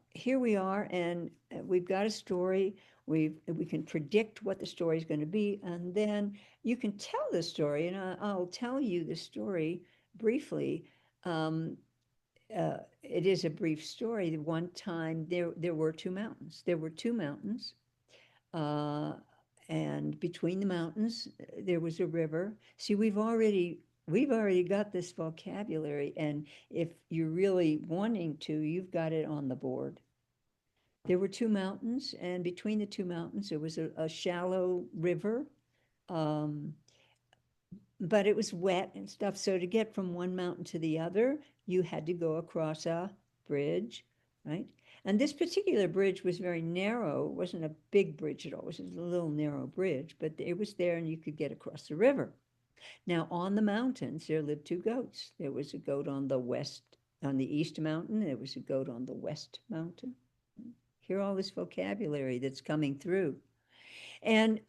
here we are, and we've got a story. We can predict what the story is going to be, and then you can tell the story. And I'll tell you the story briefly. It is a brief story. One time there were two mountains. There were two mountains, and between the mountains there was a river. See, we've already we've already got this vocabulary, and if you're really wanting to, you've got it on the board. There were two mountains, and between the two mountains, there was a shallow river. But it was wet and stuff. So to get from one mountain to the other, you had to go across a bridge, right? And this particular bridge was very narrow. It wasn't a big bridge at all. It was a little narrow bridge, but it was there and you could get across the river. Now on the mountains, there lived two goats. There was a goat on the east mountain. There was a goat on the west mountain. Hear all this vocabulary that's coming through. And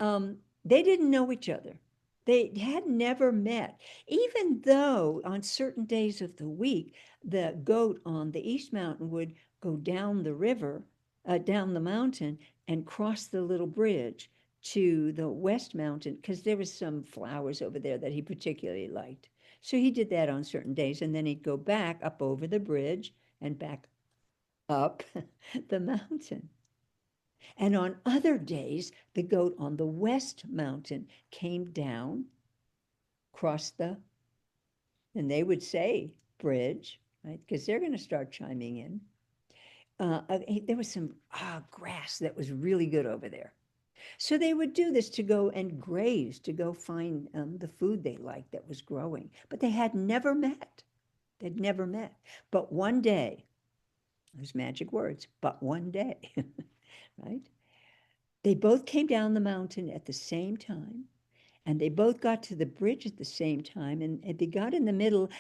they didn't know each other. They had never met, even though on certain days of the week, the goat on the East Mountain would go down the river, down the mountain, and cross the little bridge to the West Mountain, because there was some flowers over there that he particularly liked. So he did that on certain days, and then he'd go back up over the bridge and back up the mountain. And on other days, the goat on the West Mountain came down, crossed and they would say bridge, right? Because they're going to start chiming in. There was some grass that was really good over there. So they would do this to go and graze, to go find the food they liked that was growing. But they had never met. They'd never met. But one day, those magic words, but one day, right? They both came down the mountain at the same time, and they both got to the bridge at the same time, and they got in the middle,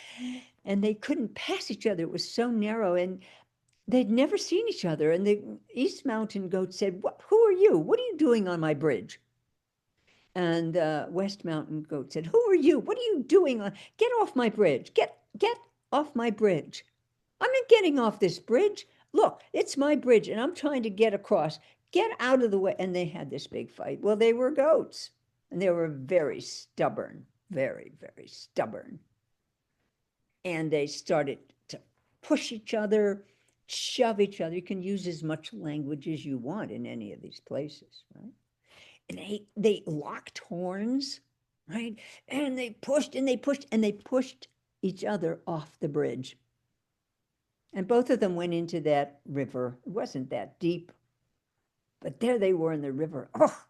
and they couldn't pass each other. It was so narrow, and they'd never seen each other. And the East Mountain goat said, "Who are you? What are you doing on my bridge?" And the West Mountain goat said, "Who are you? What are you doing on? Get off my bridge. Get off my bridge. I'm not getting off this bridge. Look, it's my bridge, and I'm trying to get across. Get out of the way." And they had this big fight. Well, they were goats, and they were very stubborn, very, very stubborn. And they started to push each other, shove each other. You can use as much language as you want in any of these places, right? And they locked horns, right? And they pushed and they pushed and they pushed each other off the bridge. And both of them went into that river. It wasn't that deep, but there they were in the river. Oh,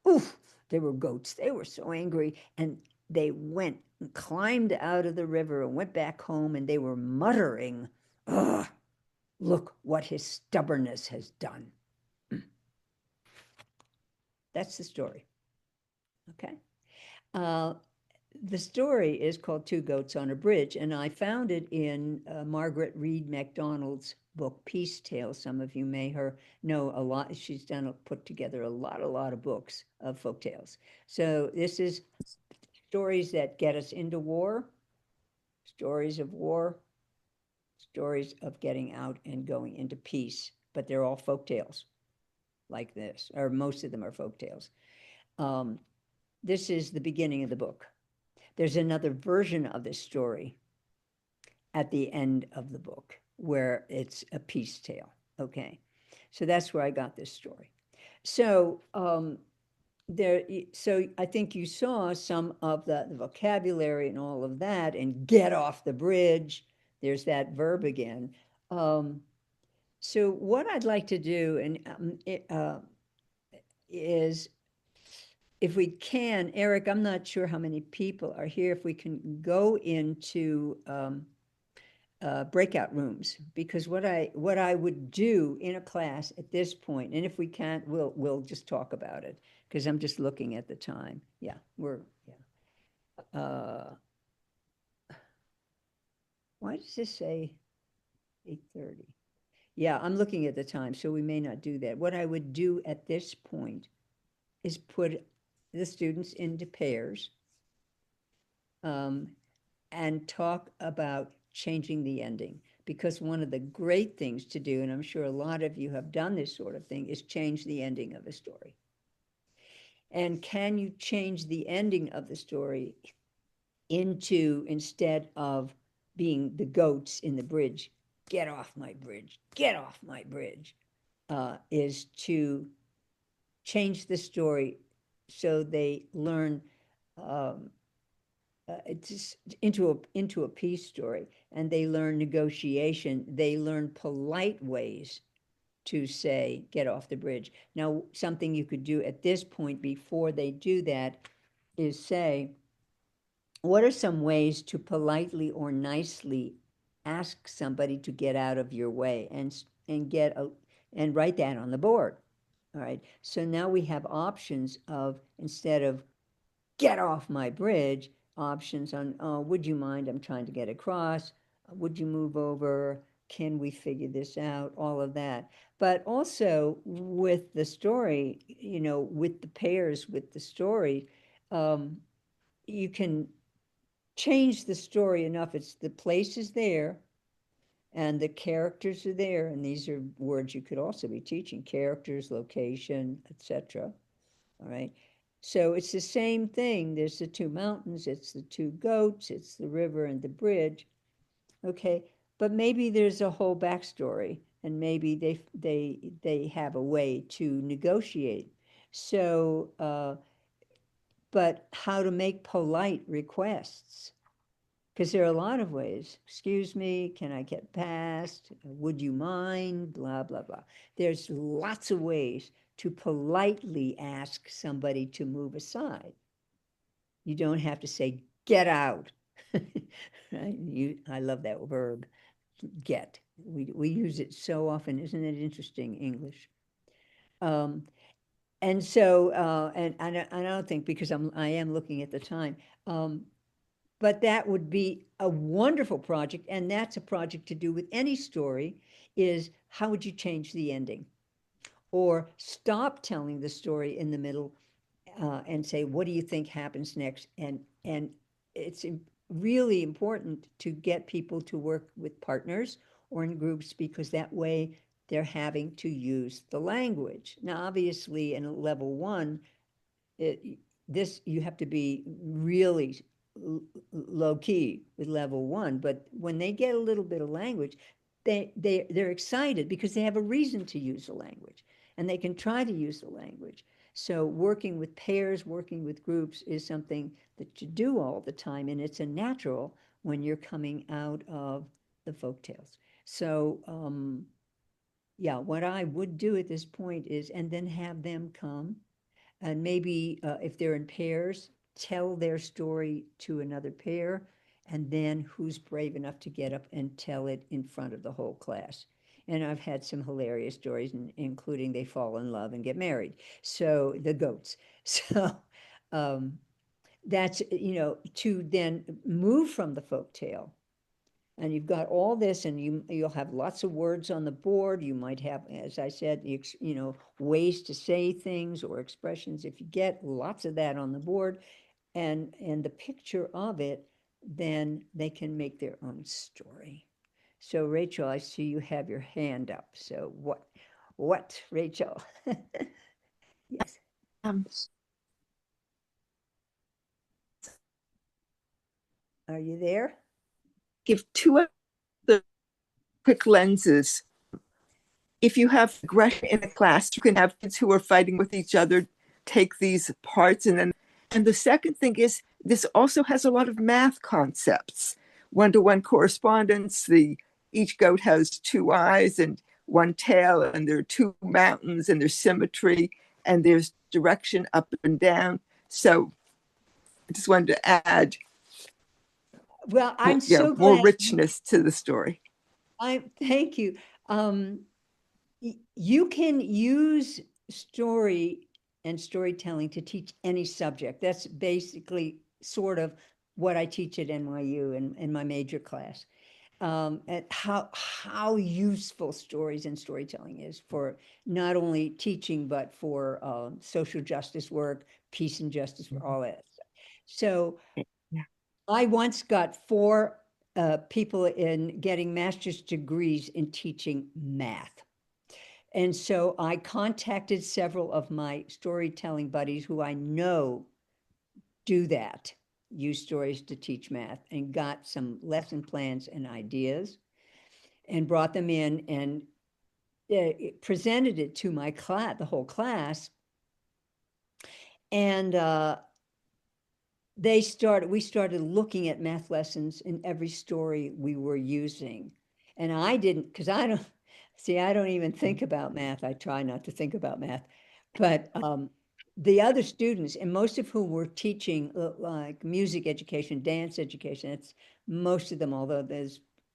oof, they were goats. They were so angry. And they went and climbed out of the river and went back home, and they were muttering, "Oh, look what his stubbornness has done." That's the story. Okay. The story is called Two Goats on a Bridge, and I found it in Margaret Reed MacDonald's book, Peace Tales. Some of you may know a lot. She's put together a lot of books of folk tales. So this is stories that get us into war, stories of war, stories of getting out and going into peace, but they're all folk tales like this, or most of them are folk tales. This is the beginning of the book. There's another version of this story at the end of the book where it's a peace tale. Okay, so that's where I got this story. So so I think you saw some of the vocabulary and all of that, and get off the bridge. There's that verb again. So what I'd like to do is, if we can, Eric, I'm not sure how many people are here, if we can go into breakout rooms, because what I would do in a class at this point, and if we can't, we'll just talk about it, because I'm just looking at the time. Yeah, why does this say 8:30? Yeah, I'm looking at the time, so we may not do that. What I would do at this point is put the students into pairs and talk about changing the ending. Because one of the great things to do, and I'm sure a lot of you have done this sort of thing, is change the ending of a story. And can you change the ending of the story into, instead of being the goats in the bridge, "Get off my bridge, get off my bridge," is to change the story so they learn it's into a peace story, and they learn negotiation. They learn polite ways to say, get off the bridge. Now, something you could do at this point before they do that is say, what are some ways to politely or nicely ask somebody to get out of your way, and get a, and write that on the board. All right. So now we have options of, instead of get off my bridge, options on, oh, would you mind? I'm trying to get across. Would you move over? Can we figure this out? All of that. But also with the story, with the pairs, with the story, you can change the story enough. It's the place is there and the characters are there. And these are words you could also be teaching: characters, location, etc. All right. So it's the same thing. There's the two mountains, it's the two goats, it's the river and the bridge. Okay. But maybe there's a whole backstory, and maybe they have a way to negotiate. So, but how to make polite requests? Because there are a lot of ways. Excuse me, can I get past? Would you mind? Blah, blah, blah. There's lots of ways to politely ask somebody to move aside. You don't have to say, get out. Right? I love that verb, get. We use it so often. Isn't it interesting, English? And so, and I don't think, because I am looking at the time, but that would be a wonderful project. And that's a project to do with any story, is how would you change the ending? Or stop telling the story in the middle, and say, what do you think happens next? And it's really important to get people to work with partners or in groups, because that way they're having to use the language. Now, obviously, in level one, you have to be really low key with level one, but when they get a little bit of language, they're excited because they have a reason to use the language, and they can try to use the language. So working with pairs, working with groups is something that you do all the time, and it's a natural when you're coming out of the folk tales. So yeah, what I would do at this point is, and then have them come, and maybe if they're in pairs, tell their story to another pair, and then who's brave enough to get up and tell it in front of the whole class. And I've had some hilarious stories, including they fall in love and get married. So the goats. So that's, to then move from the folk tale. And you've got all this, and you'll have lots of words on the board. You might have, as I said, ways to say things or expressions. If you get lots of that on the board, and the picture of it, then they can make their own story. So Rachel, I see you have your hand up. So what, Rachel? Yes. Um, Are you there? give two of the quick lenses. If you have aggression in a class, you can have kids who are fighting with each other take these parts. And the second thing is, this also has a lot of math concepts. One-to-one correspondence, each goat has two eyes and one tail, and there are two mountains, and there's symmetry, and there's direction up and down. So I just wanted to add, Well, I'm so more glad. richness to the story. Thank you. You can use story and storytelling to teach any subject. That's basically sort of what I teach at NYU in my major class. And how useful stories and storytelling is for not only teaching, but for social justice work, peace and justice, for all that stuff. So Yeah. I once got 4 people in getting master's degrees in teaching math. And so I contacted several of my storytelling buddies who I know do that, use stories to teach math, and got some lesson plans and ideas, and brought them in and presented it to my class, the whole class. And we started looking at math lessons in every story we were using. And I didn't, because I don't, see, I don't even think about math. I try not to think about math. But the other students, and most of whom were teaching like music education, dance education, it's most of them, although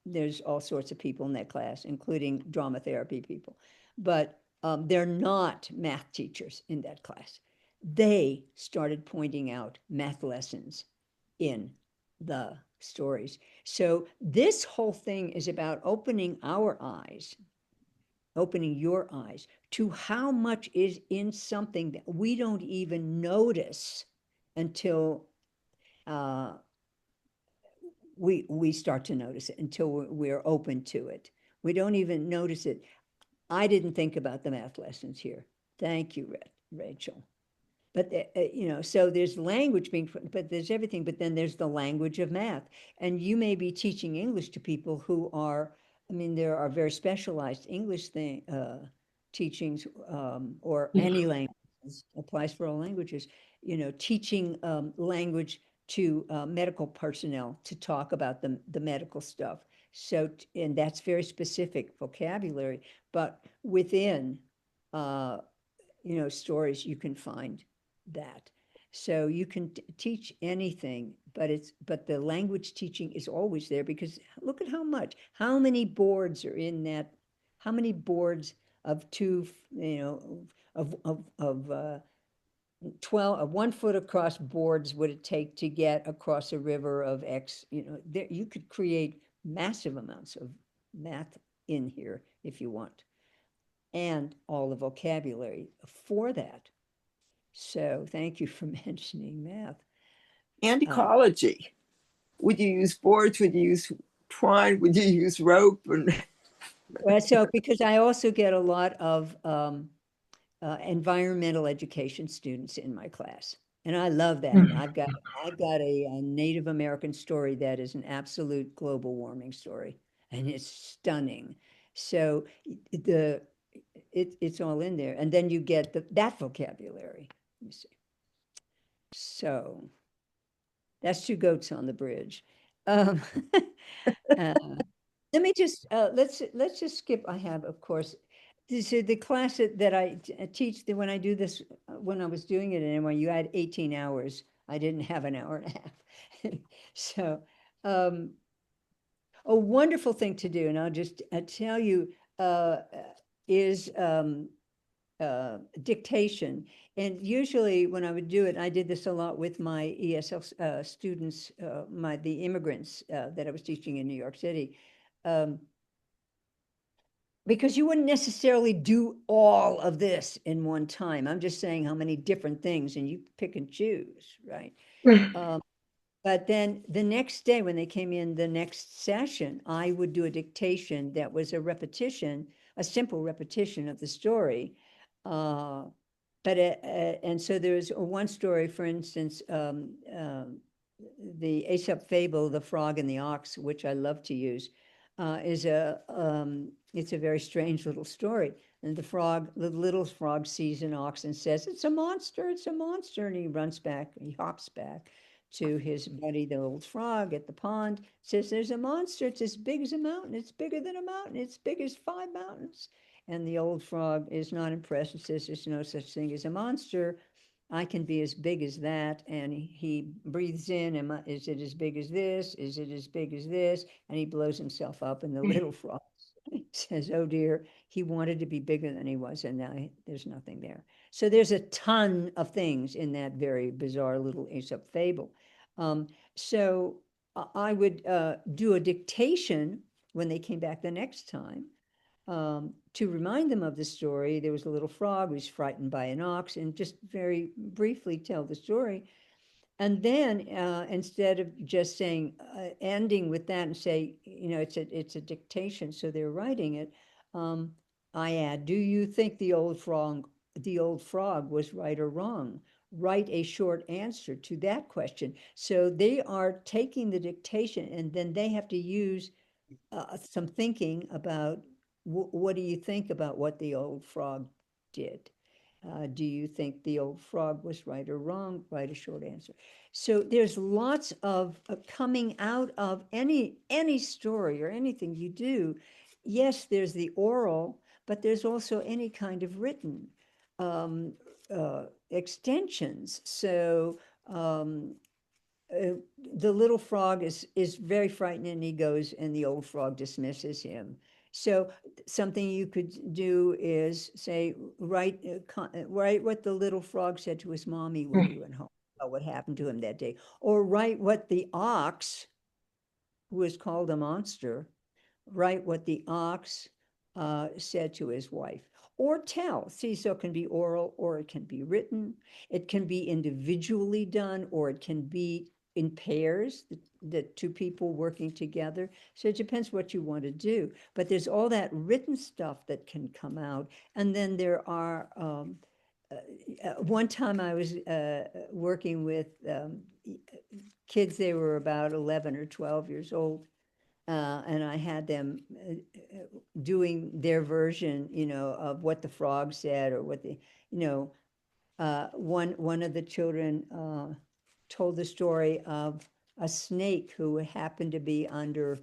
there's all sorts of people in that class, including drama therapy people. But they're not math teachers in that class. They started pointing out math lessons in the stories. So this whole thing is about opening our eyes, opening your eyes to how much is in something that we don't even notice until we start to notice it, until we're open to it. We don't even notice it. I didn't think about the math lessons here. Thank you, Rachel. But you know, so there's language being, but there's everything. But then there's the language of math, and you may be teaching English to people who are. I mean, there are very specialized English teachings, or any language applies for all languages. You know, teaching language to medical personnel to talk about the medical stuff. So, and that's very specific vocabulary, but within, you know, stories, you can find that. So you can teach anything, but the language teaching is always there, because look at how many boards are in that, how many boards of you know, of 12 of 1 foot across boards would it take to get across a river of X, you know, there, you could create massive amounts of math in here if you want, and all the vocabulary for that. So thank you for mentioning math. And ecology. Would you use boards? Would you use twine? Would you use rope? Well, so because I also get a lot of environmental education students in my class, and I love that. I've got a Native American story that is an absolute global warming story, and it's stunning. So it's all in there, and then you get that vocabulary. Let me see. So that's two goats on the bridge. Um, uh, let me just let's just skip. I have, of course, this is the class that I teach. That when I do this, when I was doing it, and when you had 18 hours, I didn't have an hour and a half. So, a wonderful thing to do, and I'll just tell you, is dictation. And usually when I would do it, I did this a lot with my ESL students, the immigrants that I was teaching in New York City. Because you wouldn't necessarily do all of this in one time. I'm just saying how many different things, and you pick and choose, right? But then the next day when they came in the next session, I would do a dictation that was a repetition, a simple repetition of the story. And so there's one story, for instance, the Aesop fable, The Frog and the Ox, which I love to use, is it's a very strange little story. And the little frog sees an ox and says, it's a monster, it's a monster. And he runs back, he hops back to his buddy, the old frog at the pond, says, there's a monster, it's as big as a mountain, it's bigger than a mountain, it's big as 5 mountains. And the old frog is not impressed and says, there's no such thing as a monster. I can be as big as that. And he breathes in, and is it as big as this? Is it as big as this? And he blows himself up. And the little frog says, oh dear, he wanted to be bigger than he was, and now there's nothing there. So there's a ton of things in that very bizarre little Aesop fable. So I would do a dictation when they came back the next time, to remind them of the story. There was a little frog who was frightened by an ox, and just very briefly tell the story. And then instead of just saying, ending with that and say, you know, it's a dictation, so they're writing it, I add, do you think the old frog was right or wrong? Write a short answer to that question. So they are taking the dictation, and then they have to use some thinking about what do you think about what the old frog did. Do you think the old frog was right or wrong? Write a short answer. So there's lots of coming out of any story or anything you do. Yes, there's the oral, but there's also any kind of written extensions. So the little frog is very frightened, and he goes, and the old frog dismisses him. So something you could do is say, write what the little frog said to his mommy when he went home, about what happened to him that day, or write what the ox, who is called a monster, write what the ox said to his wife, or tell. See, so it can be oral or it can be written. It can be individually done, or it can be in pairs, the two people working together. So it depends what you want to do. But there's all that written stuff that can come out. And then there are, one time I was working with kids, they were about 11 or 12 years old. And I had them doing their version, of what the frog said, or what one of the children told the story of a snake who happened to be under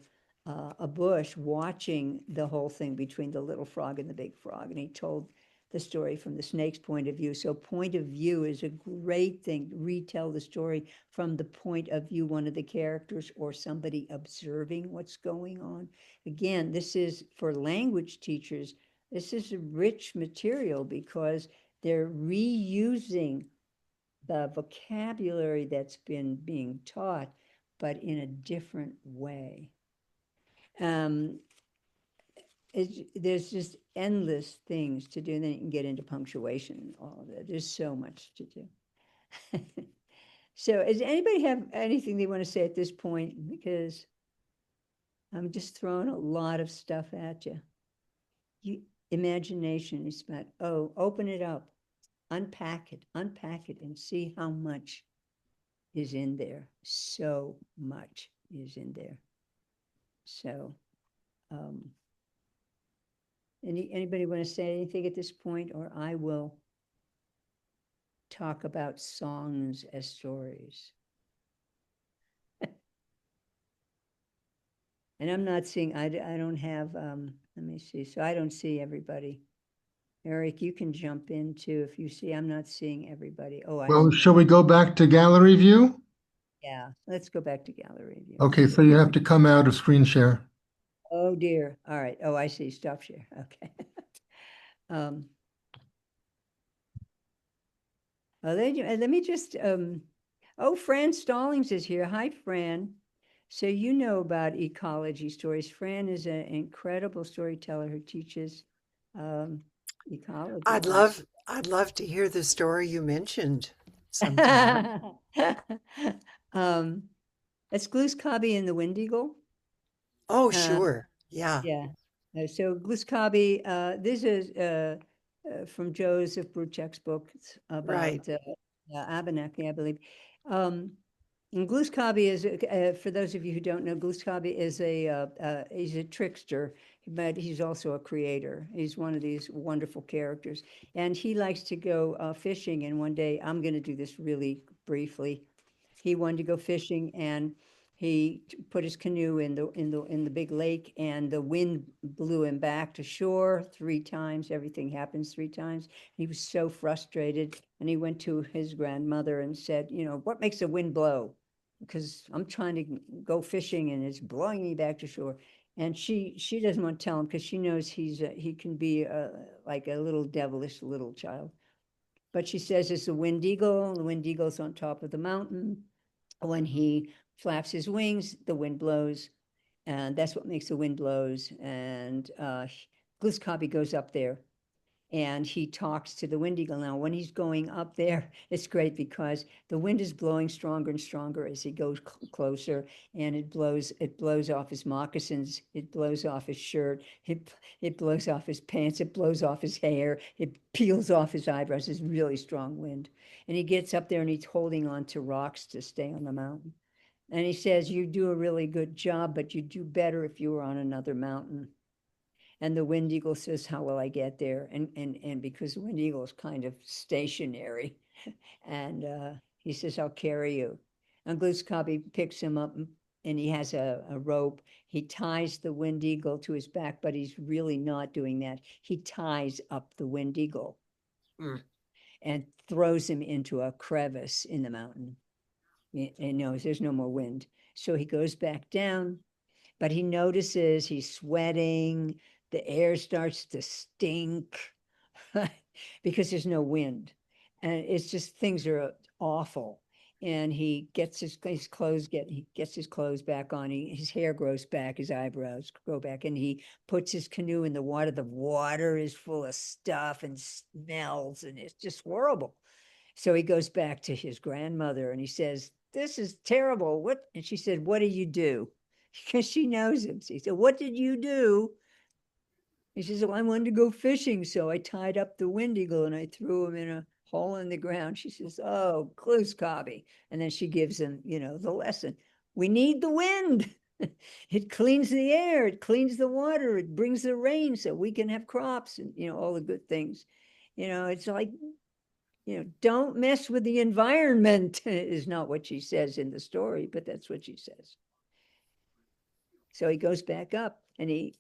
a bush watching the whole thing between the little frog and the big frog. And he told the story from the snake's point of view. So point of view is a great thing. Retell the story from the point of view, one of the characters or somebody observing what's going on. Again, this is for language teachers. This is a rich material because they're reusing the vocabulary that's been being taught, but in a different way. There's just endless things to do. And then you can get into punctuation and all of that. There's so much to do. So does anybody have anything they want to say at this point? Because I'm just throwing a lot of stuff at you. Imagination is about, open it up, unpack it, and see how much is in there. So much is in there. So, anybody want to say anything at this point, or I will talk about songs as stories? And I'm not seeing, I don't have, let me see. So I don't see everybody. Eric, you can jump in too if you see. I'm not seeing everybody. Oh, I Well, see. shall we go back to gallery view? Yeah, let's go back to gallery view. Okay, so you have to come out of screen share. Oh dear. All right. Oh, I see. Stop share. Okay. Let me just, Fran Stallings is here. Hi, Fran. So you know about ecology stories. Fran is an incredible storyteller who teaches ecology. I'd love to hear the story you mentioned sometime. That's Glus Kabi and the Wind Eagle. Oh, sure. Yeah. Yeah. So Glus Kabi, this is from Joseph Bruchek's book about Right. Abenaki, I believe. And Glus Kabi is, for those of you who don't know, Glus Kabi is he's a trickster, but he's also a creator. He's one of these wonderful characters. And he likes to go fishing. And one day, I'm going to do this really briefly. He wanted to go fishing, and he put his canoe in the big lake, and the wind blew him back to shore 3 times. Everything happens 3 times. He was so frustrated, and he went to his grandmother and said, what makes the wind blow? Because I'm trying to go fishing and it's blowing me back to shore. And she doesn't want to tell him because she knows he can be like a little devilish little child. But she says it's a wind eagle. The wind eagle's on top of the mountain. When he flaps his wings, the wind blows, and that's what makes the wind blows. And Glus Kabi goes up there, and he talks to the wind eagle. Now, when he's going up there, it's great because the wind is blowing stronger and stronger as he goes closer, and it blows off his moccasins, it blows off his shirt, it blows off his pants, it blows off his hair, it peels off his eyebrows. It's really strong wind. And he gets up there and he's holding on to rocks to stay on the mountain. And he says, you do a really good job, but you'd do better if you were on another mountain. And the Wind Eagle says, how will I get there? And because the Wind Eagle is kind of stationary, and he says, I'll carry you. And Glooskobby picks him up, and he has a rope. He ties the Wind Eagle to his back, but he's really not doing that. He ties up the Wind Eagle and throws him into a crevice in the mountain. And knows there's no more wind. So he goes back down, but he notices he's sweating. The air starts to stink because there's no wind. And it's just, things are awful. And he gets his clothes, he gets his clothes back on. His hair grows back, his eyebrows grow back, and he puts his canoe in the water. The water is full of stuff and smells, and it's just horrible. So he goes back to his grandmother and he says, this is terrible. What? And she said, what did you do? Because she knows him. She said, what did you do? He says, well, I wanted to go fishing. So I tied up the Wind Eagle and I threw him in a hole in the ground. She says, oh, Glooskobby. And then she gives him, the lesson. We need the wind. It cleans the air. It cleans the water. It brings the rain so we can have crops and, all the good things. It's like, don't mess with the environment is not what she says in the story, but that's what she says. So he goes back up and he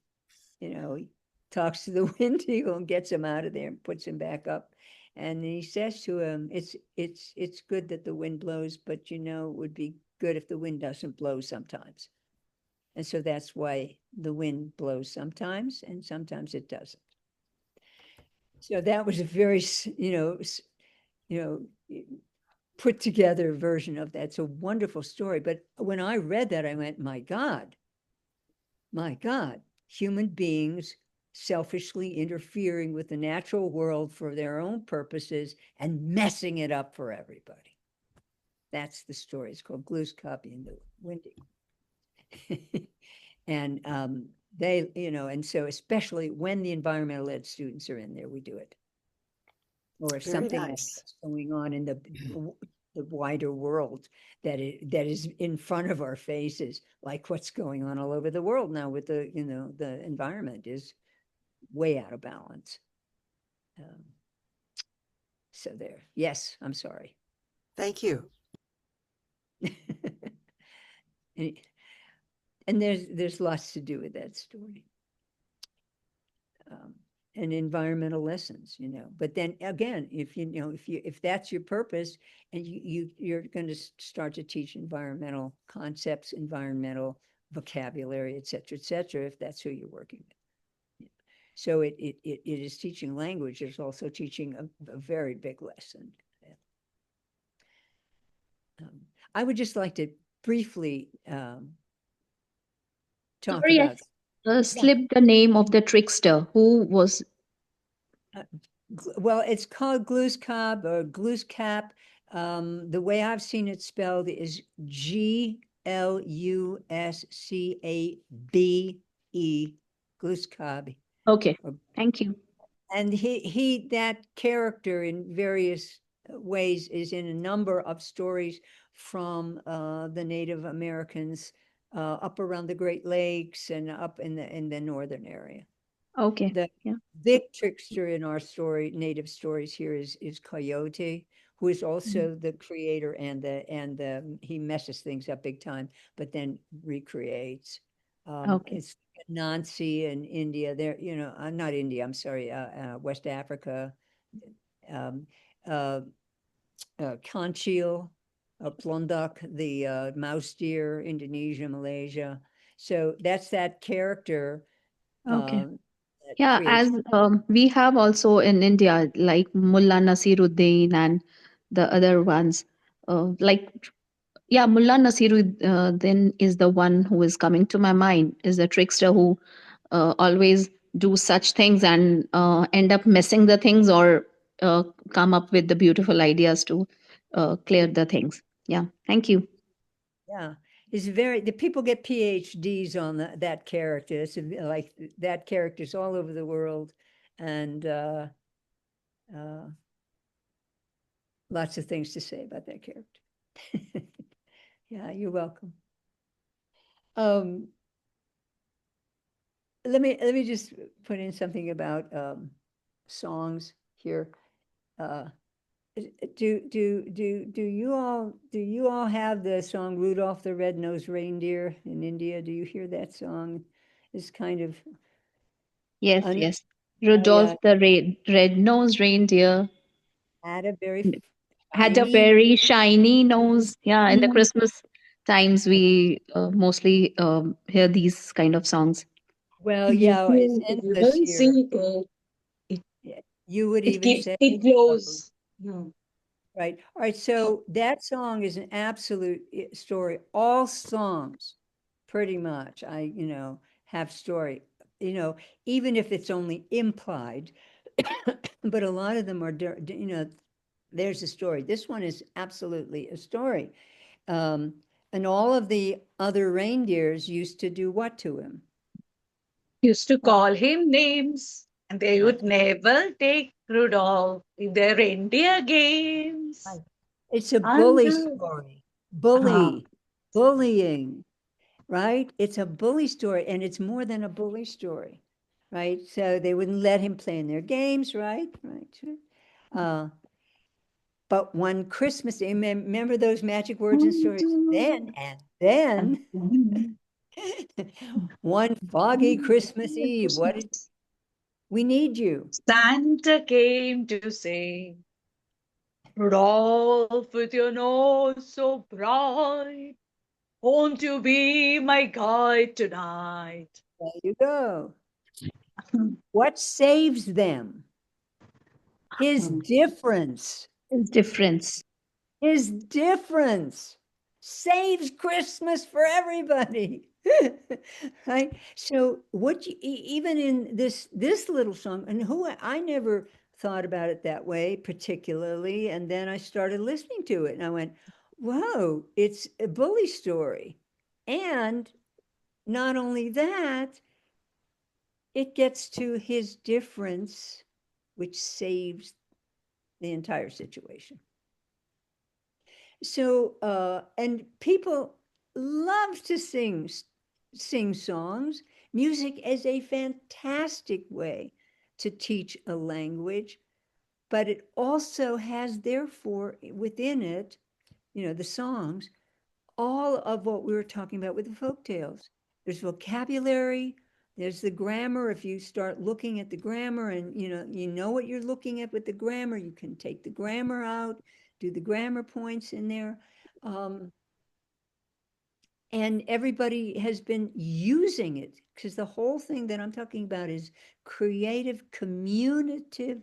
talks to the Wind Eagle and gets him out of there and puts him back up. And he says to him, it's good that the wind blows, but it would be good if the wind doesn't blow sometimes. And so that's why the wind blows sometimes and sometimes it doesn't. So that was a very, put together version of that. It's a wonderful story. But when I read that, I went, my God, human beings selfishly interfering with the natural world for their own purposes and messing it up for everybody. That's the story. It's called Glooskobby and the Wind Eagle. And they, and so especially when the environmental ed students are in there, we do it. Or if Very something like nice. that's going on in the wider world that is in front of our faces, like what's going on all over the world now with the environment is way out of balance. So there. Yes, I'm sorry. Thank you. And there's lots to do with that story. And environmental lessons, but then again, if that's your purpose and you're going to start to teach environmental concepts, environmental vocabulary, et cetera, if that's who you're working with. So it is teaching language. It's also teaching a very big lesson. I would just like to briefly talk Sorry, about. I slipped the name of the trickster. Who was? Well, it's called Glooskap or Glooskap. The way I've seen it spelled is Gluscabe, Glooskap. Okay, thank you. And that character in various ways is in a number of stories from the Native Americans up around the Great Lakes and up in the northern area. Okay, The yeah. big trickster in our native stories here is Coyote, who is also the creator and he messes things up big time, but then recreates. Okay. It's Nancy in India. There, not India. I'm sorry, West Africa. Conchil, Plondak, the mouse deer, Indonesia, Malaysia. So that's that character. Okay. That Yeah, creates. as we have also in India, like Mullah Nasiruddin and the other ones. Mullah Nasiruddin is the one who is coming to my mind, is the trickster who always do such things and end up messing the things or come up with the beautiful ideas to clear the things. Yeah, thank you. Yeah, the people get PhDs on that character. It's like that character's all over the world, and lots of things to say about that character. Yeah, you're welcome. let me just put in something about songs here. Do you all have the song Rudolph the Red-Nosed Reindeer in India? Do you hear that song? It's kind of Yes, un, yes. oh yeah, Rudolph the red-nosed reindeer had a very had a shiny. very shiny nose. Yeah, in the Christmas times, we mostly hear these kind of songs. Well, You yeah, it's can endless even here. see it, Yeah, you would it even keeps, say, it oh, glows. Hmm. right. All right. So that song is an absolute story. All songs, pretty much, have story, even if it's only implied, but a lot of them are, there's a story. This one is absolutely a story. Um, and all of the other reindeers used to do what to him? Used to call him names, and they would That's never take Rudolph in their reindeer games. right. It's a bully Until, story. uh, Bullying, right? It's a bully story, and it's more than a bully story, right? So they wouldn't let him play in their games, right? Right. Sure. Uh, but one Christmas day, remember those magic words and stories? Then, one foggy Christmas Eve, we need you? Santa came to say, Rudolph, with your nose so bright, won't you be my guide tonight? There you go. What saves them? His difference. There's difference. His difference saves Christmas for everybody. Right? So what even in this little song, and who I never thought about it that way particularly, and then I started listening to it and I went, whoa, it's a bully story. And not only that, it gets to his difference, which saves the entire situation. So, and people love to sing songs. Music is a fantastic way to teach a language, but it also has, therefore, within it, the songs, all of what we were talking about with the folk tales. There's vocabulary, there's the grammar. If you start looking at the grammar and you know what you're looking at with the grammar, you can take the grammar out, do the grammar points in there. Um, and everybody has been using it because the whole thing that I'm talking about is creative, communicative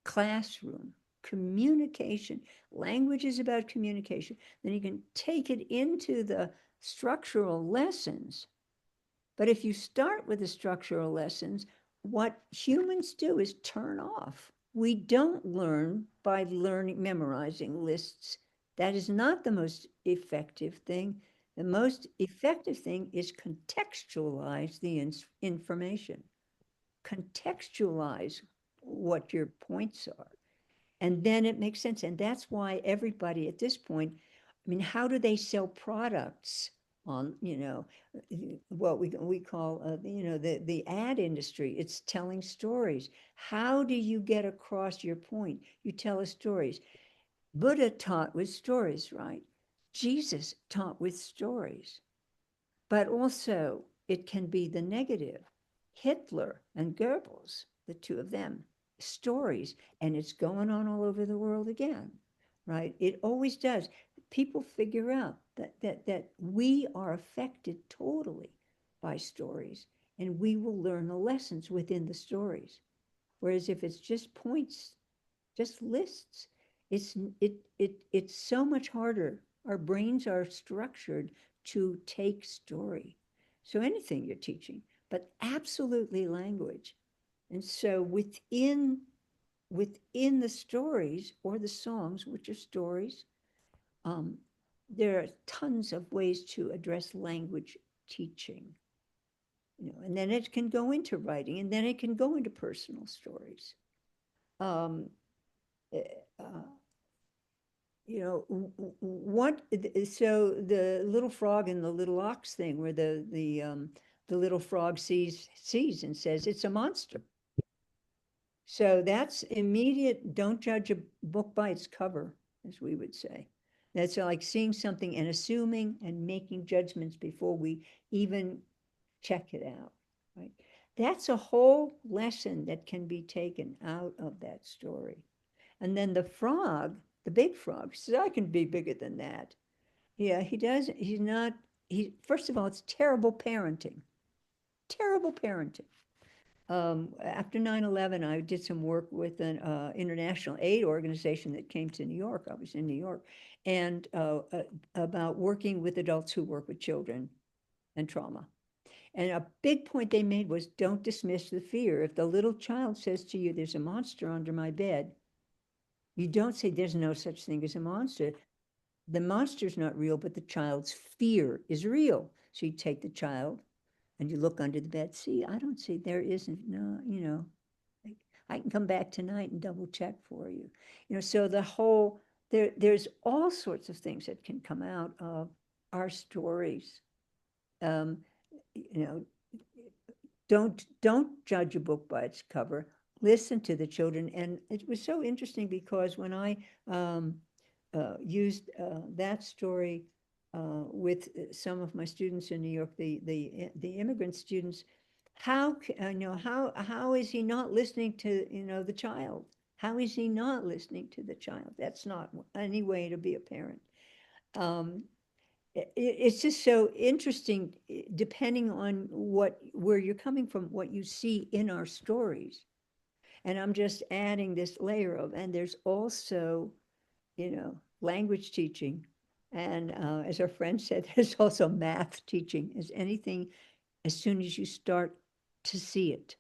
classroom, communication. Language is about communication. Then you can take it into the structural lessons. But if you start with the structural lessons, what humans do is turn off. We don't learn by memorizing lists. That is not the most effective thing. The most effective thing is contextualize the information. Contextualize what your points are. And then it makes sense. And that's why everybody at this point, I mean, how do they sell products on, what we call, the ad industry? It's telling stories. How do you get across your point? You tell stories. Buddha taught with stories, right? Jesus taught with stories. But also, it can be the negative. Hitler and Goebbels, the two of them, stories, and it's going on all over the world again, right? It always does. People figure out that we are affected totally by stories, and we will learn the lessons within the stories. Whereas if it's just points, just lists, it's so much harder. Our brains are structured to take story. So anything you're teaching, but absolutely language. And so within the stories or the songs, which are stories, um, there are tons of ways to address language teaching. And then it can go into writing, and then it can go into personal stories. Um, uh, uh, what, so the little frog and the little ox thing, where the the little frog sees and says, it's a monster. So that's immediate, don't judge a book by its cover, as we would say. That's like seeing something and assuming and making judgments before we even check it out, right? That's a whole lesson that can be taken out of that story. And then the frog, the big frog, says, I can be bigger than that. Yeah, he does. He's not, first of all, it's terrible parenting. Terrible parenting. After 9/11, I did some work with an international aid organization that came to New York. I was in New York, and about working with adults who work with children and trauma. And a big point they made was, don't dismiss the fear. If the little child says to you, there's a monster under my bed, you don't say there's no such thing as a monster. The monster's not real, but the child's fear is real. So you take the child and you look under the bed. See, I don't see, there isn't, no, you know, like, I can come back tonight and double check for you. You know, so the whole, there's all sorts of things that can come out of our stories. You know, don't judge a book by its cover. Listen to the children. And it was so interesting because when I used that story with some of my students in New York, the immigrant students, how you know, how is he not listening to, you know, the child? How is he not listening to the child? That's not any way to be a parent. It's just so interesting, depending on where you're coming from, what you see in our stories. And I'm just adding this layer of, and there's also, you know, language teaching. And as our friend said, there's also math teaching. As anything, as soon as you start to see it.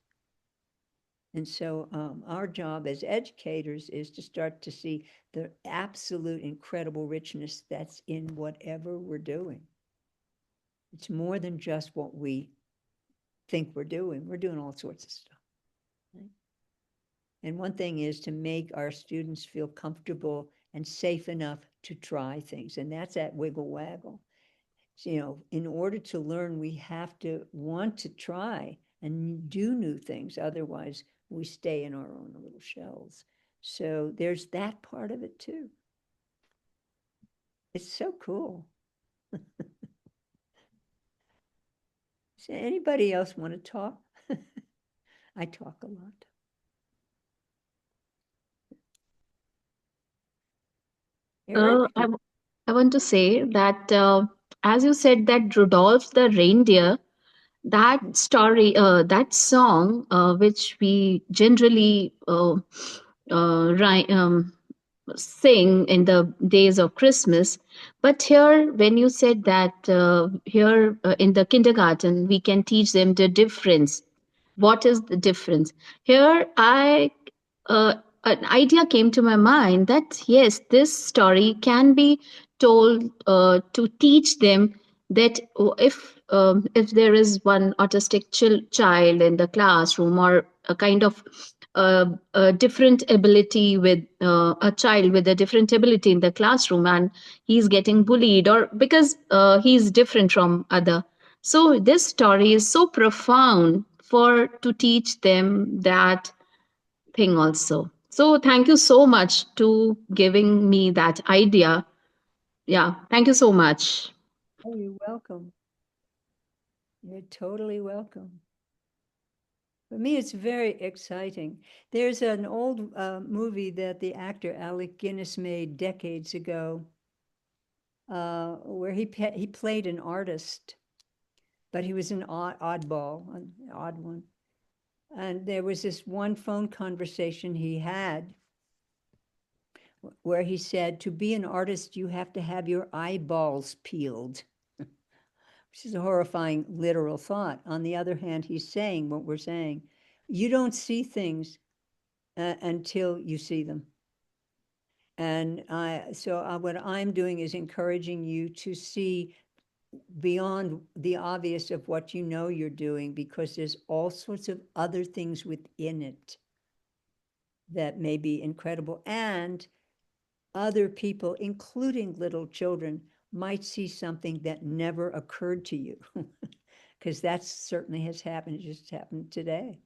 And so our job as educators is to start to see the absolute incredible richness that's in whatever we're doing. It's more than just what we think we're doing. We're doing all sorts of stuff. Right? And one thing is to make our students feel comfortable and safe enough to try things. And that's that wiggle waggle. So, you know, in order to learn, we have to want to try and do new things. Otherwise, we stay in our own little shells. So there's that part of it too. It's so cool. Does anybody else want to talk? I talk a lot. Eric? I want to say that as you said that Rudolph the reindeer, that story, that song, which we generally sing in the days of Christmas. But here, when you said that here in the kindergarten, we can teach them the difference. What is the difference? Here, an idea came to my mind that yes, this story can be told to teach them that if there is one autistic child in the classroom, or a kind of a different ability with a child with a different ability in the classroom, and he's getting bullied or because he's different from other, so this story is so profound for to teach them that thing also. So thank you so much to giving me that idea. Yeah, thank you so much. Oh, you're welcome. You're totally welcome. For me, it's very exciting. There's an old movie that the actor Alec Guinness made decades ago, where he played an artist, but he was an oddball, an odd one. And there was this one phone conversation he had where he said, to be an artist, you have to have your eyeballs peeled, which is a horrifying literal thought. On the other hand, he's saying what we're saying. You don't see things until you see them. And what I'm doing is encouraging you to see beyond the obvious of what you know you're doing, because there's all sorts of other things within it that may be incredible. And other people, including little children, might see something that never occurred to you. because that certainly has happened. It just happened today.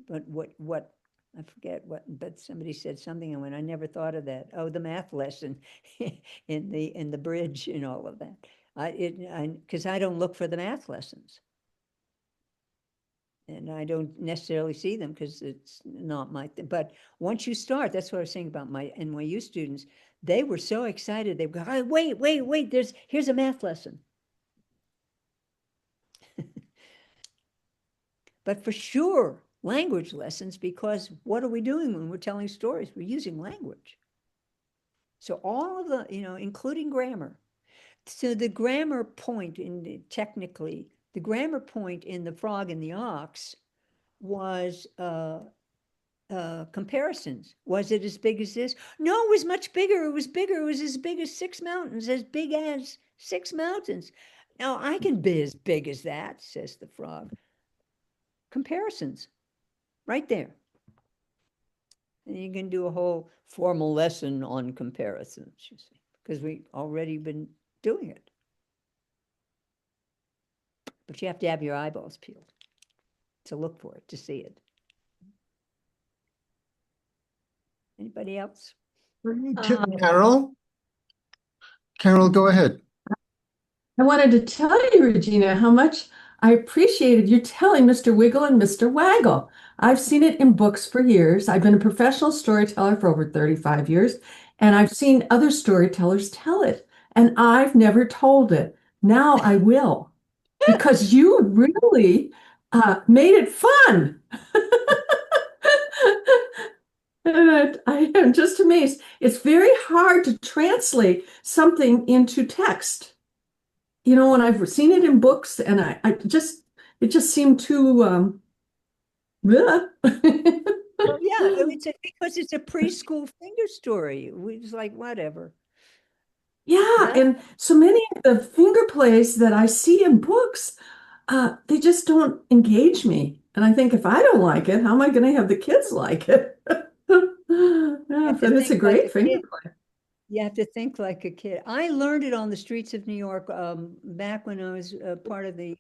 But what I forget what, but somebody said something and when I never thought of that. Oh, the math lesson in the bridge and all of that. Because I don't look for the math lessons. And I don't necessarily see them because it's not my thing. But once you start, that's what I was saying about my NYU students. They were so excited. They go, oh, wait, here's a math lesson. But for sure, language lessons, because what are we doing when we're telling stories? We're using language. So all of the, including grammar. So the grammar point technically, the grammar point in The Frog and the Ox was comparisons. Was it as big as this? No, it was much bigger. It was bigger. It was as big as 6 mountains, as big as 6 mountains. Now I can be as big as that, says the frog. Comparisons, right there. And you can do a whole formal lesson on comparisons, you see, because we already been doing it. But you have to have your eyeballs peeled to look for it, to see it. Anybody else? Carol? Carol, go ahead. I wanted to tell you, Regina, how much I appreciated you telling Mr. Wiggle and Mr. Waggle. I've seen it in books for years. I've been a professional storyteller for over 35 years, and I've seen other storytellers tell it, and I've never told it. Now I will, because you really made it fun. And I am just amazed. It's very hard to translate something into text. When I've seen it in books and it just seemed too, bleh. Well, yeah, because it's a preschool finger story. We was like, whatever. Yeah, and so many of the finger plays that I see in books, they just don't engage me. And I think if I don't like it, how am I going to have the kids like it? Yeah, but it's a great finger play. You have to think like a kid. I learned it on the streets of New York back when I was part of the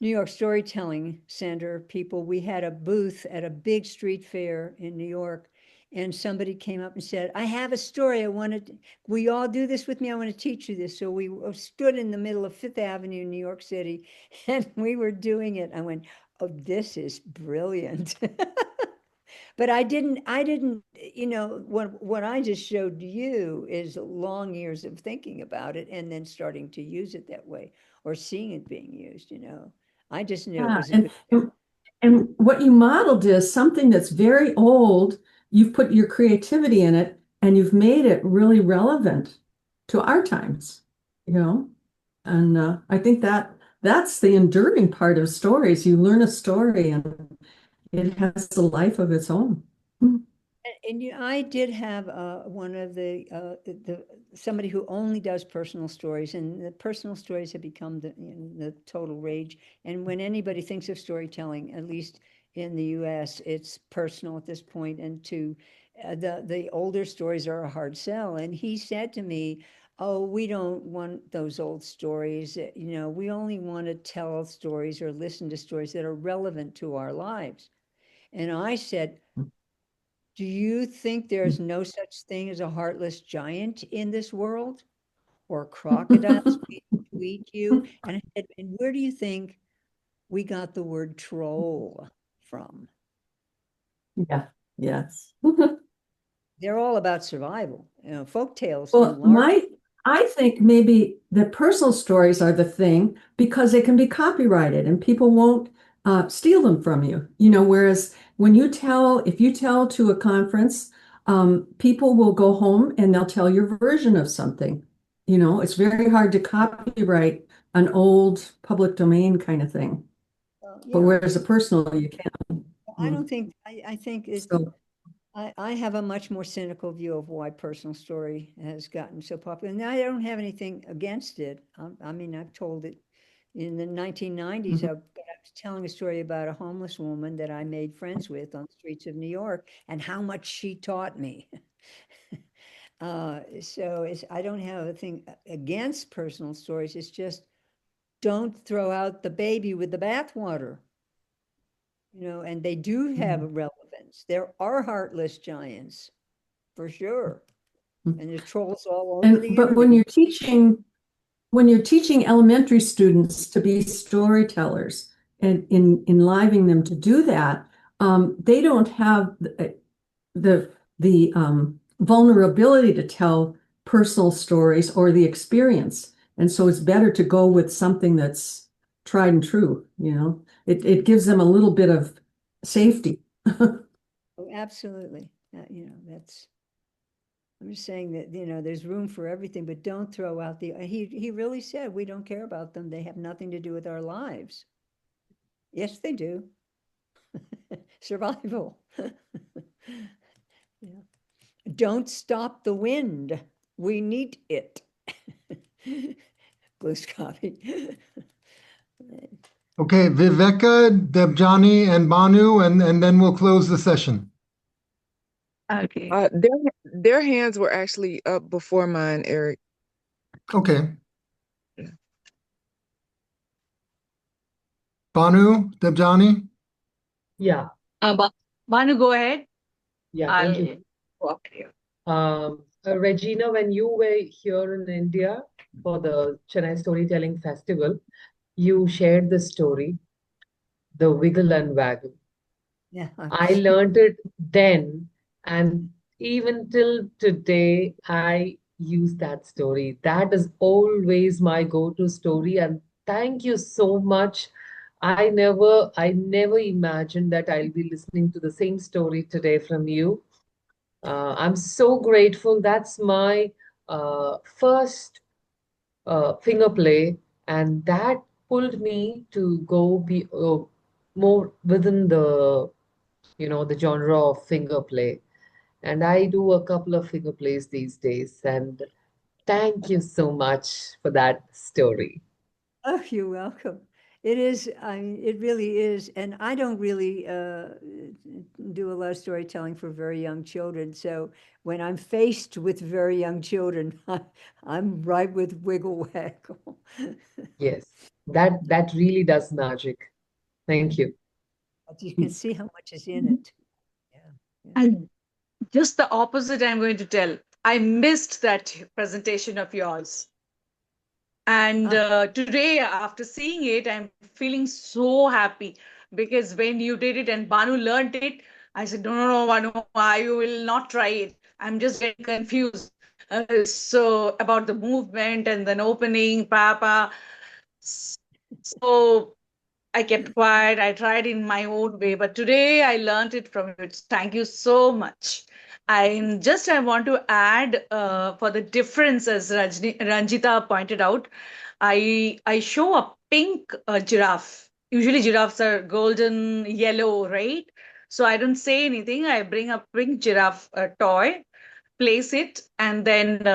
New York Storytelling Center people. We had a booth at a big street fair in New York, and somebody came up and said, I have a story. Will you all do this with me? I want to teach you this. So we stood in the middle of Fifth Avenue in New York City, and we were doing it. I went, oh, this is brilliant. But I didn't, what I just showed you is long years of thinking about it and then starting to use it that way or seeing it being used, I just knew it was a good. And what you modeled is something that's very old. You've put your creativity in it and you've made it really relevant to our times, And I think that's the enduring part of stories. You learn a story and it has a life of its own. And I did have one of somebody who only does personal stories, and the personal stories have become the total rage. And when anybody thinks of storytelling, at least in the U.S., it's personal at this point. And the older stories are a hard sell. And he said to me, "Oh, we don't want those old stories. We only want to tell stories or listen to stories that are relevant to our lives." And I said, do you think there's no such thing as a heartless giant in this world? Or crocodiles to eat you? And I said, and where do you think we got the word troll from? Yeah, yes. They're all about survival. Folk tales. Well, I think maybe the personal stories are the thing because they can be copyrighted and people won't steal them from you. Whereas if you tell to a conference, people will go home and they'll tell your version of something. It's very hard to copyright an old public domain kind of thing. But whereas a personal, you can. I don't think, I think it's, So, I have a much more cynical view of why personal story has gotten so popular. And I don't have anything against it. I've told it in the 1990s. I was telling a story about a homeless woman that I made friends with on the streets of New York and how much she taught me. So I don't have a thing against personal stories. It's just don't throw out the baby with the bathwater. And they do have a relevance. There are heartless giants, for sure. And there's trolls all over the But internet. when you're teaching elementary students to be storytellers and enlivening them to do that, they don't have the vulnerability to tell personal stories or the experience. And so it's better to go with something that's tried and true, It gives them a little bit of safety. Oh, absolutely. I'm just saying that, there's room for everything, but don't throw out he really said, we don't care about them. They have nothing to do with our lives. Yes, they do. Survival. Yeah. Don't stop the wind. We need it. Blue copy. Okay, Viveka, Debjani, and Banu, and then we'll close the session. Okay. Their hands were actually up before mine, Eric. Okay. Banu, Debjani? Yeah, Banu, go ahead. yeah, thank you. Walk here. Regina, when you were here in India for the Chennai Storytelling Festival, you shared the story, The Wiggle and Waggle. Yeah. I learned it then, and even till today, I use that story. That is always my go-to story, and thank you so much. I never imagined that I'll be listening to the same story today from you. I'm so grateful. That's my first finger play, and that pulled me to go be more within the genre of finger play. And I do a couple of finger plays these days. And thank you so much for that story. Oh, you're welcome. It is, it really is. And I don't really do a lot of storytelling for very young children. So when I'm faced with very young children, I'm right with Wiggle Waggle. Yes, that really does magic. Thank you. But you can see how much is in it. Yeah. And just the opposite, I'm going to tell. I missed that presentation of yours. And today, after seeing it, I'm feeling so happy because when you did it and Banu learned it, I said, no, no, no, Banu, I will not try it. I'm just getting confused. So about the movement and then opening, Papa. So I kept quiet. I tried in my own way, but today I learned it from you. Thank you so much. I want to add for the difference, as Ranjita pointed out, I show a pink giraffe. Usually giraffes are golden yellow, right? So I don't say anything. I bring a pink giraffe toy, place it, and then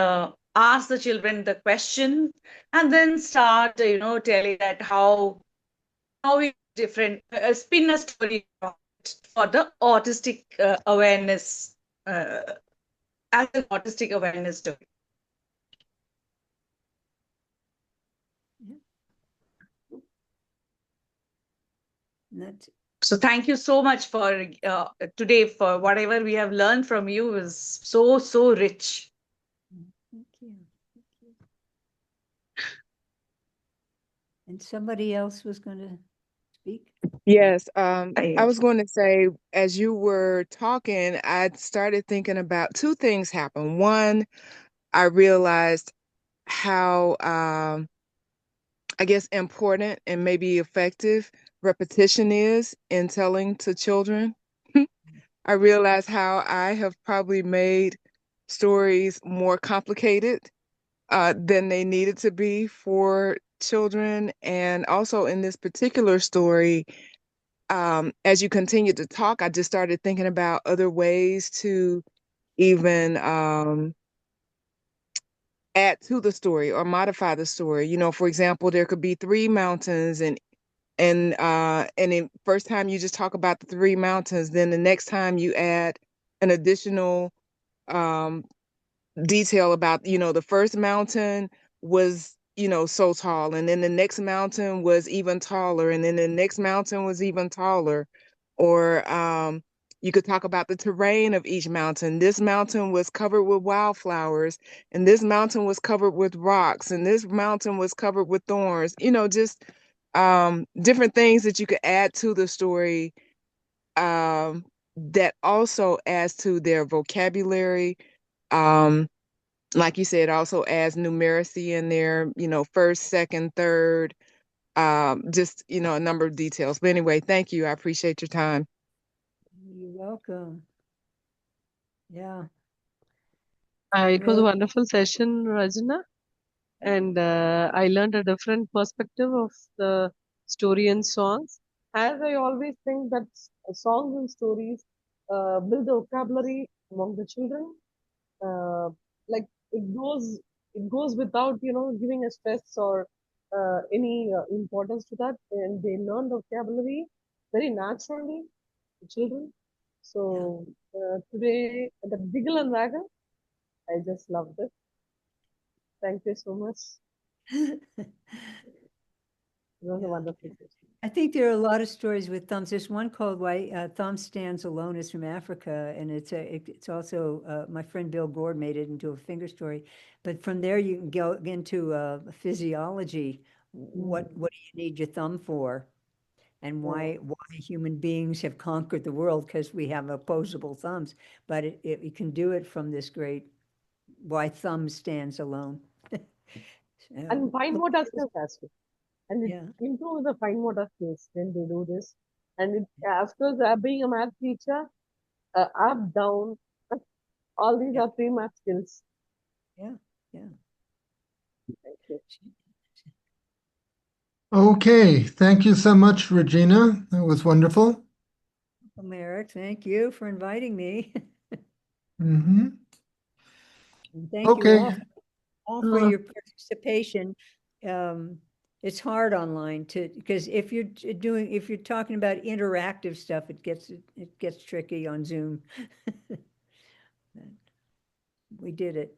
ask the children the question, and then start, telling that how is different, spin a story for the autistic awareness, as an autistic awareness story. So thank you so much for today, for whatever we have learned from you is so rich. Thank you. And somebody else was going to speak? Yes, I was going to say, as you were talking, I started thinking about two things happened. One, I realized how, I guess, important and maybe effective repetition is in telling to children. I realized how I have probably made stories more complicated than they needed to be for children. And also in this particular story, as you continued to talk, I just started thinking about other ways to even add to the story or modify the story. For example, there could be three mountains, and the first time you just talk about the three mountains, then the next time you add an additional detail about, the first mountain was so tall, and then the next mountain was even taller, and then the next mountain was even taller. Or you could talk about the terrain of each mountain. This mountain was covered with wildflowers, and this mountain was covered with rocks, and this mountain was covered with thorns. Just different things that you could add to the story, that also adds to their vocabulary. Um, like you said, also adds numeracy in there, first, second, third, just, a number of details. But anyway, thank you. I appreciate your time. You're welcome. Yeah. It was a Well, wonderful session, Rajana, and I learned a different perspective of the story and songs. As I always think that songs and stories build the vocabulary among the children. Uh, like it goes without giving a stress or any importance to that, and they learn the vocabulary very naturally, the children. yeah. So today the Diggle and Waggle, I just loved it. Thank you so much. It was a Yeah. wonderful session. I think there are a lot of stories with thumbs. There's one called "Why Thumb Stands Alone." It's from Africa, and it's also my friend Bill Gord made it into a finger story. But from there, you can go into physiology. What do you need your thumb for, and Oh, why human beings have conquered the world because we have opposable thumbs. But you can do it from this great "Why Thumb Stands Alone." and fine motor skills as well. And it Yeah. improves the fine motor skills when they do this. And it, of course, being a math teacher, up, down, all these Yeah. are three math skills. Yeah. Yeah. Thank you. Okay, thank you so much, Regina. That was wonderful. Welcome, Eric. Thank you for inviting me. Hmm. And thank you Okay. all for your participation. It's hard online because if you're talking about interactive stuff, it gets tricky on Zoom. We did it.